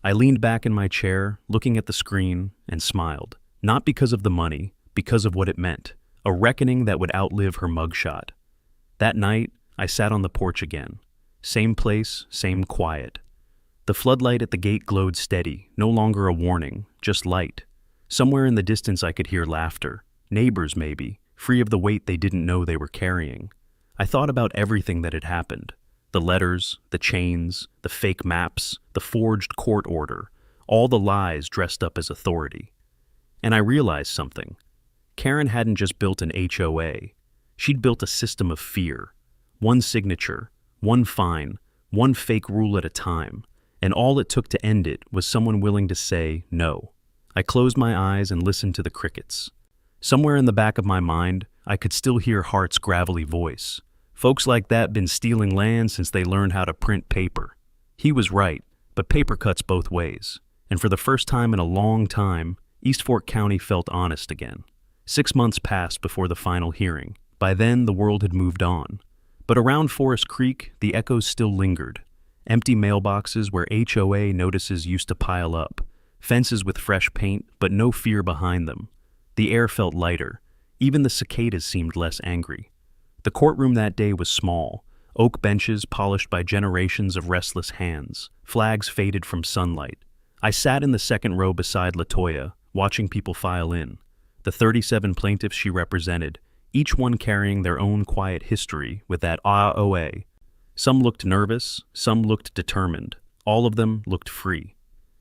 I leaned back in my chair, looking at the screen, and smiled. Not because of the money, because of what it meant. A reckoning that would outlive her mugshot. That night, I sat on the porch again. Same place, same quiet. The floodlight at the gate glowed steady, no longer a warning, just light. Somewhere in the distance I could hear laughter. Neighbors, maybe, free of the weight they didn't know they were carrying. I thought about everything that had happened. The letters, the chains, the fake maps, the forged court order, all the lies dressed up as authority. And I realized something. Karen hadn't just built an HOA. She'd built a system of fear. One signature, one fine, one fake rule at a time, and all it took to end it was someone willing to say no. I closed my eyes and listened to the crickets. Somewhere in the back of my mind, I could still hear Hart's gravelly voice. Folks like that been stealing land since they learned how to print paper. He was right, but paper cuts both ways. And for the first time in a long time, East Fork County felt honest again. 6 months passed before the final hearing. By then, the world had moved on. But around Forest Creek, the echoes still lingered. empty mailboxes where HOA notices used to pile up, fences with fresh paint but no fear behind them. The air felt lighter. Even the cicadas seemed less angry. The courtroom that day was small, oak benches polished by generations of restless hands, flags faded from sunlight. I sat in the second row beside LaToya, watching people file in. The 37 plaintiffs she represented, each one carrying their own quiet history with that HOA. Some looked nervous, some looked determined. All of them looked free.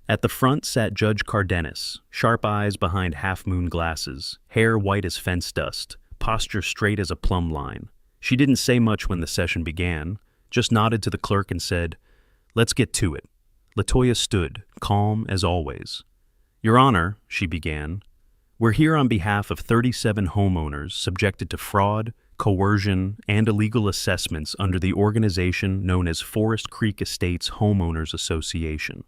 At the front sat Judge Cardenas, sharp eyes behind half-moon glasses, hair white as fence dust, posture straight as a plumb line. She didn't say much when the session began, just nodded to the clerk and said, "Let's get to it." LaToya stood, calm as always. "Your Honor," she began, "we're here on behalf of 37 homeowners subjected to fraud, coercion, and illegal assessments under the organization known as Forest Creek Estates Homeowners Association.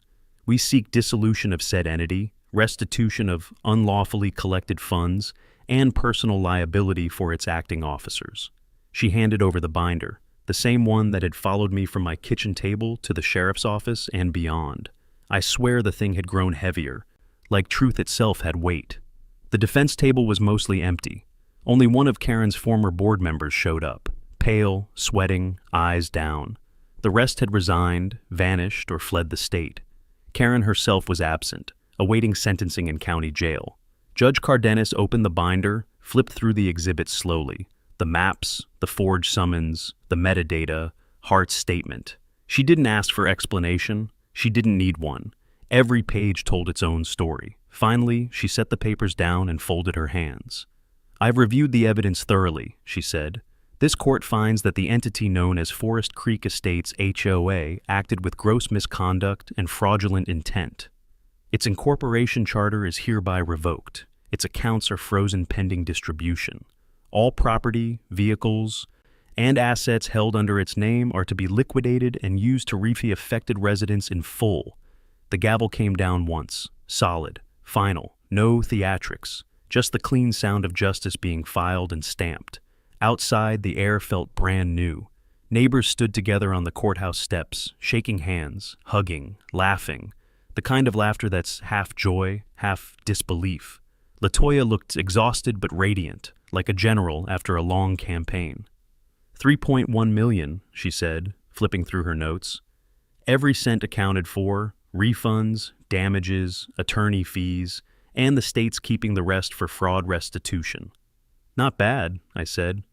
We seek dissolution of said entity, restitution of unlawfully collected funds, and personal liability for its acting officers." She handed over the binder, the same one that had followed me from my kitchen table to the sheriff's office and beyond. I swear the thing had grown heavier, like truth itself had weight. The defense table was mostly empty. Only one of Karen's former board members showed up, pale, sweating, eyes down. The rest had resigned, vanished, or fled the state. Karen herself was absent, awaiting sentencing in county jail. Judge Cardenas opened the binder, flipped through the exhibits slowly. The maps, the forged summons, the metadata, Hart's statement. She didn't ask for explanation. She didn't need one. Every page told its own story. Finally, she set the papers down and folded her hands. "I've reviewed the evidence thoroughly," she said. "This court finds that the entity known as Forest Creek Estates HOA acted with gross misconduct and fraudulent intent. Its incorporation charter is hereby revoked. Its accounts are frozen pending distribution. All property, vehicles, and assets held under its name are to be liquidated and used to repay affected residents in full." The gavel came down once, solid, final, no theatrics, just the clean sound of justice being filed and stamped. Outside, the air felt brand new. Neighbors stood together on the courthouse steps, shaking hands, hugging, laughing, the kind of laughter that's half joy, half disbelief. LaToya looked exhausted but radiant, like a general after a long campaign. $3.1 million, she said, flipping through her notes. Every cent accounted for, refunds, damages, attorney fees, and the state's keeping the rest for fraud restitution. "Not bad," I said.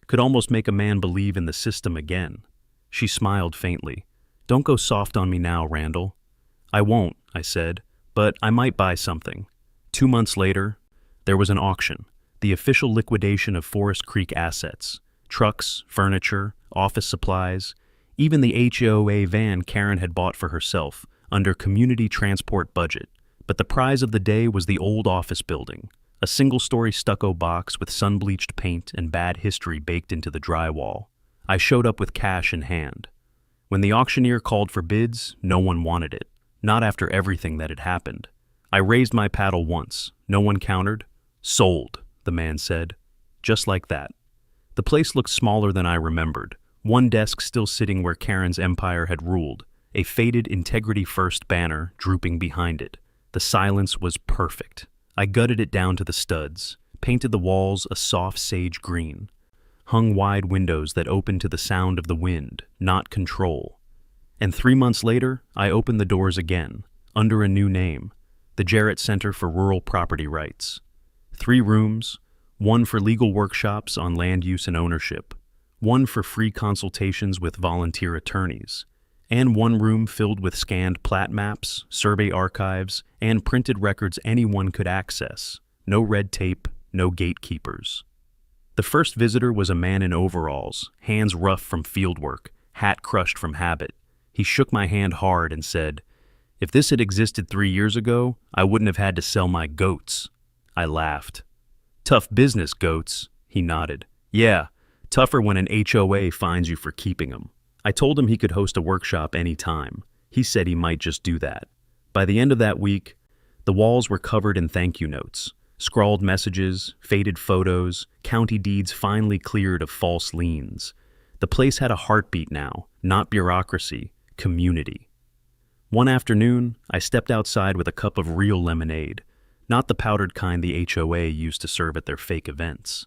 "Could almost make a man believe in the system again." She smiled faintly. "Don't go soft on me now, Randall." "I won't," I said, "but I might buy something." 2 months later, there was an auction, the official liquidation of Forest Creek assets, trucks, furniture, office supplies, even the HOA van Karen had bought for herself under community transport budget. But the prize of the day was the old office building, a single-story stucco box with sun-bleached paint and bad history baked into the drywall. I showed up with cash in hand. When the auctioneer called for bids, no one wanted it, not after everything that had happened. I raised my paddle once. No one countered. "Sold," the man said. Just like that. The place looked smaller than I remembered, one desk still sitting where Karen's empire had ruled, a faded Integrity First banner drooping behind it. The silence was perfect. I gutted it down to the studs, painted the walls a soft sage green, hung wide windows that opened to the sound of the wind, not control. And 3 months later, I opened the doors again, under a new name, the Jarrett Center for Rural Property Rights. 3 rooms, one for legal workshops on land use and ownership, one for free consultations with volunteer attorneys, and one room filled with scanned plat maps, survey archives, and printed records anyone could access. No red tape, no gatekeepers. The first visitor was a man in overalls, hands rough from fieldwork, hat crushed from habit. He shook my hand hard and said, "If this had existed 3 years ago, I wouldn't have had to sell my goats." I laughed. "Tough business, goats," he nodded. "Yeah, tougher when an HOA fines you for keeping them." I told him he could host a workshop any time. He said he might just do that. By the end of that week, the walls were covered in thank you notes, scrawled messages, faded photos, county deeds finally cleared of false liens. The place had a heartbeat now, not bureaucracy, community. One afternoon, I stepped outside with a cup of real lemonade, not the powdered kind the HOA used to serve at their fake events.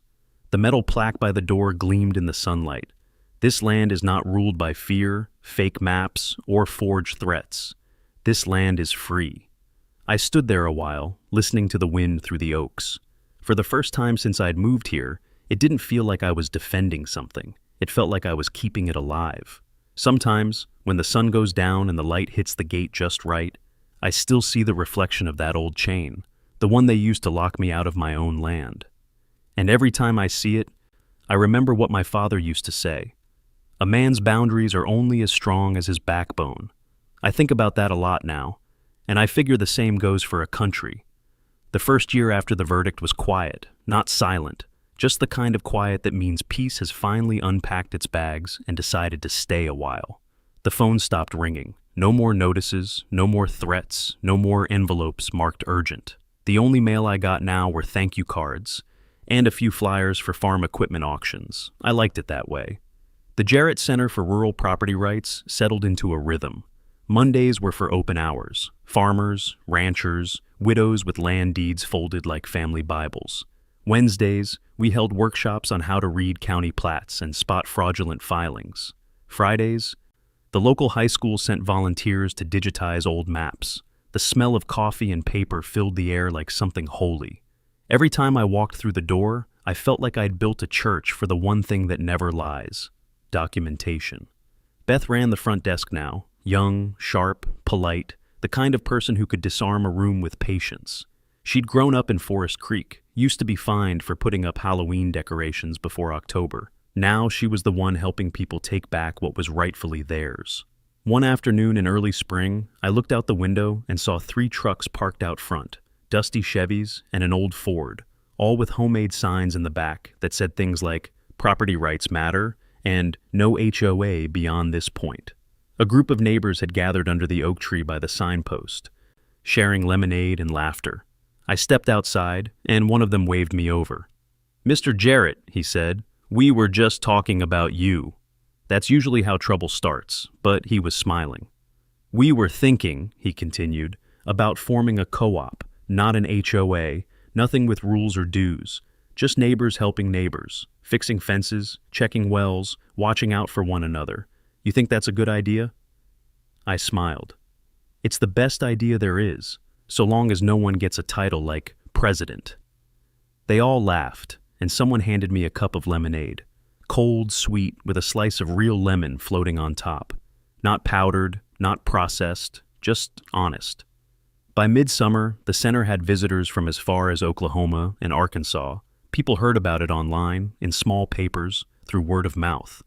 The metal plaque by the door gleamed in the sunlight. This land is not ruled by fear, fake maps, or forged threats. This land is free. I stood there a while, listening to the wind through the oaks. For the first time since I'd moved here, it didn't feel like I was defending something. It felt like I was keeping it alive. Sometimes, when the sun goes down and the light hits the gate just right, I still see the reflection of that old chain, the one they used to lock me out of my own land. And every time I see it, I remember what my father used to say. A man's boundaries are only as strong as his backbone. I think about that a lot now, and I figure the same goes for a country. The first year after the verdict was quiet, not silent, just the kind of quiet that means peace has finally unpacked its bags and decided to stay a while. The phone stopped ringing. No more notices, no more threats, no more envelopes marked urgent. The only mail I got now were thank you cards, and a few flyers for farm equipment auctions. I liked it that way. The Jarrett Center for Rural Property Rights settled into a rhythm. Mondays were for open hours. Farmers, ranchers, widows with land deeds folded like family Bibles. Wednesdays, we held workshops on how to read county plats and spot fraudulent filings. Fridays, the local high school sent volunteers to digitize old maps. The smell of coffee and paper filled the air like something holy. Every time I walked through the door, I felt like I'd built a church for the one thing that never lies: documentation. Beth ran the front desk now, young, sharp, polite, the kind of person who could disarm a room with patience. She'd grown up in Forest Creek, used to be fined for putting up Halloween decorations before October. Now she was the one helping people take back what was rightfully theirs. One afternoon in early spring, I looked out the window and saw 3 trucks parked out front, dusty Chevys and an old Ford, all with homemade signs in the back that said things like "Property rights matter" and "No HOA beyond this point." A group of neighbors had gathered under the oak tree by the signpost, sharing lemonade and laughter. I stepped outside, and one of them waved me over. "Mr. Jarrett," he said, "we were just talking about you." That's usually how trouble starts, but he was smiling. "We were thinking," he continued, "about forming a co-op, not an HOA, nothing with rules or dues, just neighbors helping neighbors, fixing fences, checking wells, watching out for one another. You think that's a good idea?" I smiled. It's the best idea there is, so long as no one gets a title like president. They all laughed, and someone handed me a cup of lemonade. Cold, sweet, with a slice of real lemon floating on top. Not powdered, not processed, just honest. By midsummer, the center had visitors from as far as Oklahoma and Arkansas. People heard about it online, in small papers, through word of mouth.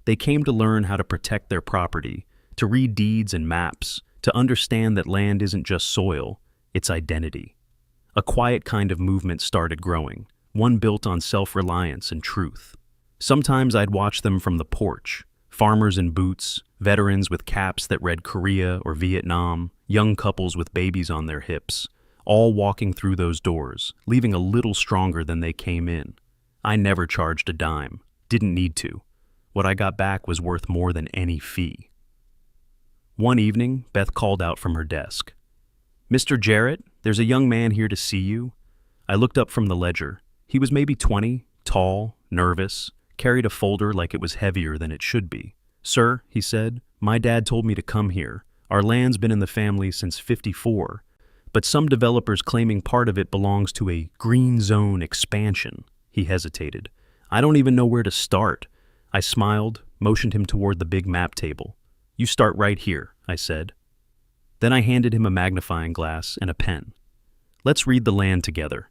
They came to learn how to protect their property, to read deeds and maps, to understand that land isn't just soil, it's identity. A quiet kind of movement started growing, one built on self-reliance and truth. Sometimes I'd watch them from the porch, farmers in boots, veterans with caps that read Korea or Vietnam, young couples with babies on their hips, all walking through those doors, leaving a little stronger than they came in. I never charged a dime, didn't need to. What I got back was worth more than any fee. One evening, Beth called out from her desk. "Mr. Jarrett, there's a young man here to see you." I looked up from the ledger. He was maybe 20, tall, nervous, carried a folder like it was heavier than it should be. "Sir," he said, "my dad told me to come here. Our land's been in the family since '54, but some developers claiming part of it belongs to a green zone expansion." He hesitated. "I don't even know where to start." I smiled, motioned him toward the big map table. "You start right here," I said. Then I handed him a magnifying glass and a pen. "Let's read the land together."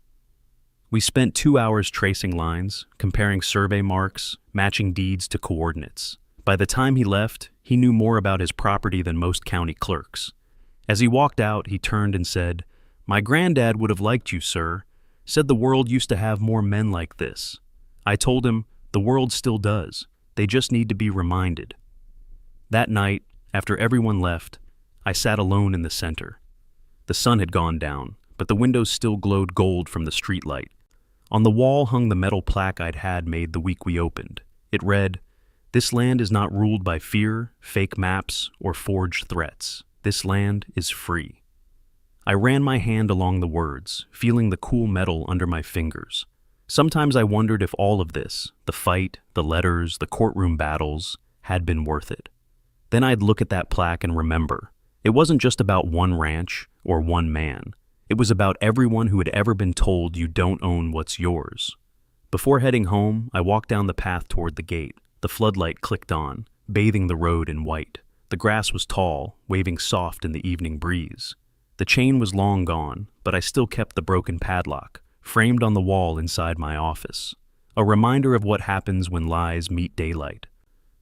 We spent 2 hours tracing lines, comparing survey marks, matching deeds to coordinates. By the time he left, he knew more about his property than most county clerks. As he walked out, he turned and said, "My granddad would have liked you, sir. Said the world used to have more men like this." I told him, "The world still does. They just need to be reminded." That night, after everyone left, I sat alone in the center. The sun had gone down, but the windows still glowed gold from the streetlight. On the wall hung the metal plaque I'd had made the week we opened. It read, This land is not ruled by fear, fake maps, or forged threats. This land is free. I ran my hand along the words, feeling the cool metal under my fingers. Sometimes I wondered if all of this, the fight, the letters, the courtroom battles, had been worth it. Then I'd look at that plaque and remember, it wasn't just about one ranch or one man. It was about everyone who had ever been told you don't own what's yours. Before heading home, I walked down the path toward the gate. The floodlight clicked on, bathing the road in white. The grass was tall, waving soft in the evening breeze. The chain was long gone, but I still kept the broken padlock, framed on the wall inside my office. A reminder of what happens when lies meet daylight.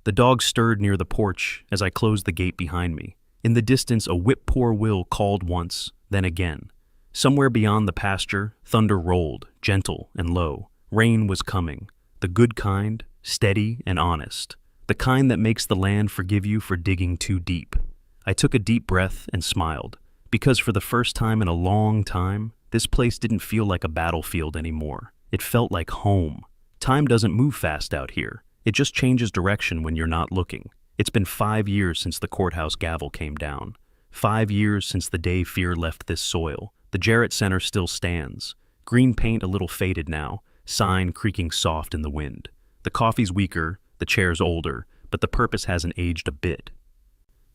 The dog stirred near the porch as I closed the gate behind me. In the distance, a whip-poor-will called once, then again. Somewhere beyond the pasture, thunder rolled, gentle and low. Rain was coming, the good kind, steady and honest, the kind that makes the land forgive you for digging too deep. I took a deep breath and smiled, because for the first time in a long time, this place didn't feel like a battlefield anymore. It felt like home. Time doesn't move fast out here. It just changes direction when you're not looking. It's been 5 years since the courthouse gavel came down. 5 years since the day fear left this soil. The Jarrett Center still stands. Green paint a little faded now, sign creaking soft in the wind. The coffee's weaker, the chair's older, but the purpose hasn't aged a bit.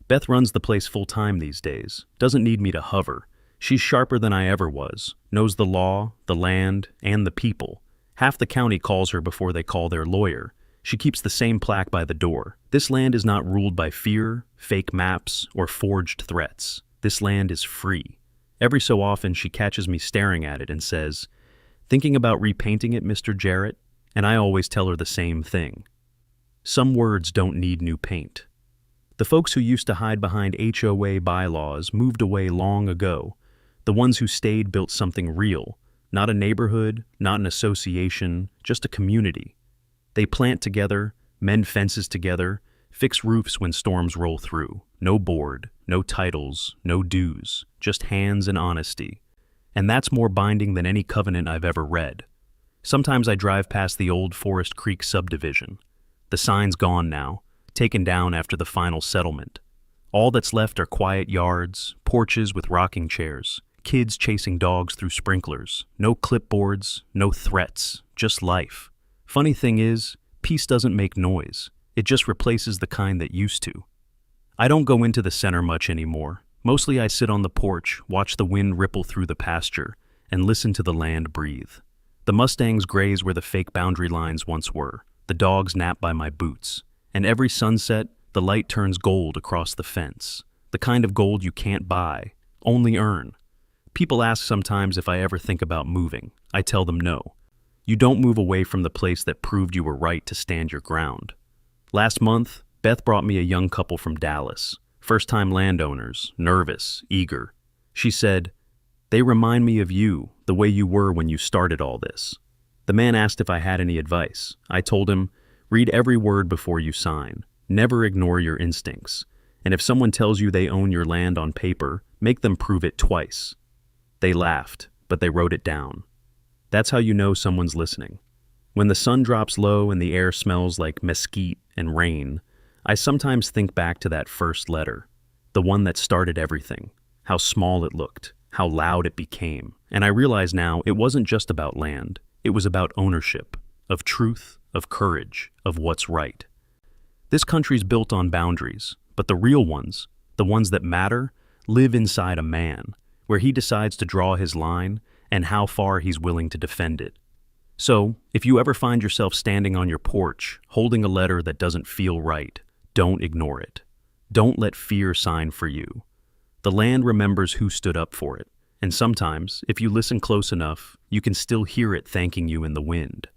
Beth runs the place full-time these days, doesn't need me to hover. She's sharper than I ever was, knows the law, the land, and the people. Half the county calls her before they call their lawyer. She keeps the same plaque by the door. This land is not ruled by fear, fake maps, or forged threats. This land is free. Every so often she catches me staring at it and says, "Thinking about repainting it, Mr. Jarrett?" And I always tell her the same thing. Some words don't need new paint. The folks who used to hide behind HOA bylaws moved away long ago. The ones who stayed built something real, not a neighborhood, not an association, just a community. They plant together, mend fences together, fix roofs when storms roll through. No board, no titles, no dues, just hands and honesty. And that's more binding than any covenant I've ever read. Sometimes I drive past the old Forest Creek subdivision. The sign's gone now, taken down after the final settlement. All that's left are quiet yards, porches with rocking chairs, kids chasing dogs through sprinklers. No clipboards, no threats, just life. Funny thing is, peace doesn't make noise. It just replaces the kind that used to. I don't go into the center much anymore. Mostly I sit on the porch, watch the wind ripple through the pasture, and listen to the land breathe. The Mustangs graze where the fake boundary lines once were. The dogs nap by my boots. And every sunset, the light turns gold across the fence. The kind of gold you can't buy, only earn. People ask sometimes if I ever think about moving. I tell them no. You don't move away from the place that proved you were right to stand your ground. Last month, Beth brought me a young couple from Dallas. First-time landowners, nervous, eager. She said, "They remind me of you, the way you were when you started all this." The man asked if I had any advice. I told him, "Read every word before you sign. Never ignore your instincts. And if someone tells you they own your land on paper, make them prove it twice." They laughed, but they wrote it down. That's how you know someone's listening. When the sun drops low and the air smells like mesquite and rain, I sometimes think back to that first letter, the one that started everything, how small it looked, how loud it became. And I realize now it wasn't just about land. It was about ownership, of truth, of courage, of what's right. This country's built on boundaries, but the real ones, the ones that matter, live inside a man, where he decides to draw his line and how far he's willing to defend it. So, if you ever find yourself standing on your porch, holding a letter that doesn't feel right, don't ignore it. Don't let fear sign for you. The land remembers who stood up for it, and sometimes, if you listen close enough, you can still hear it thanking you in the wind.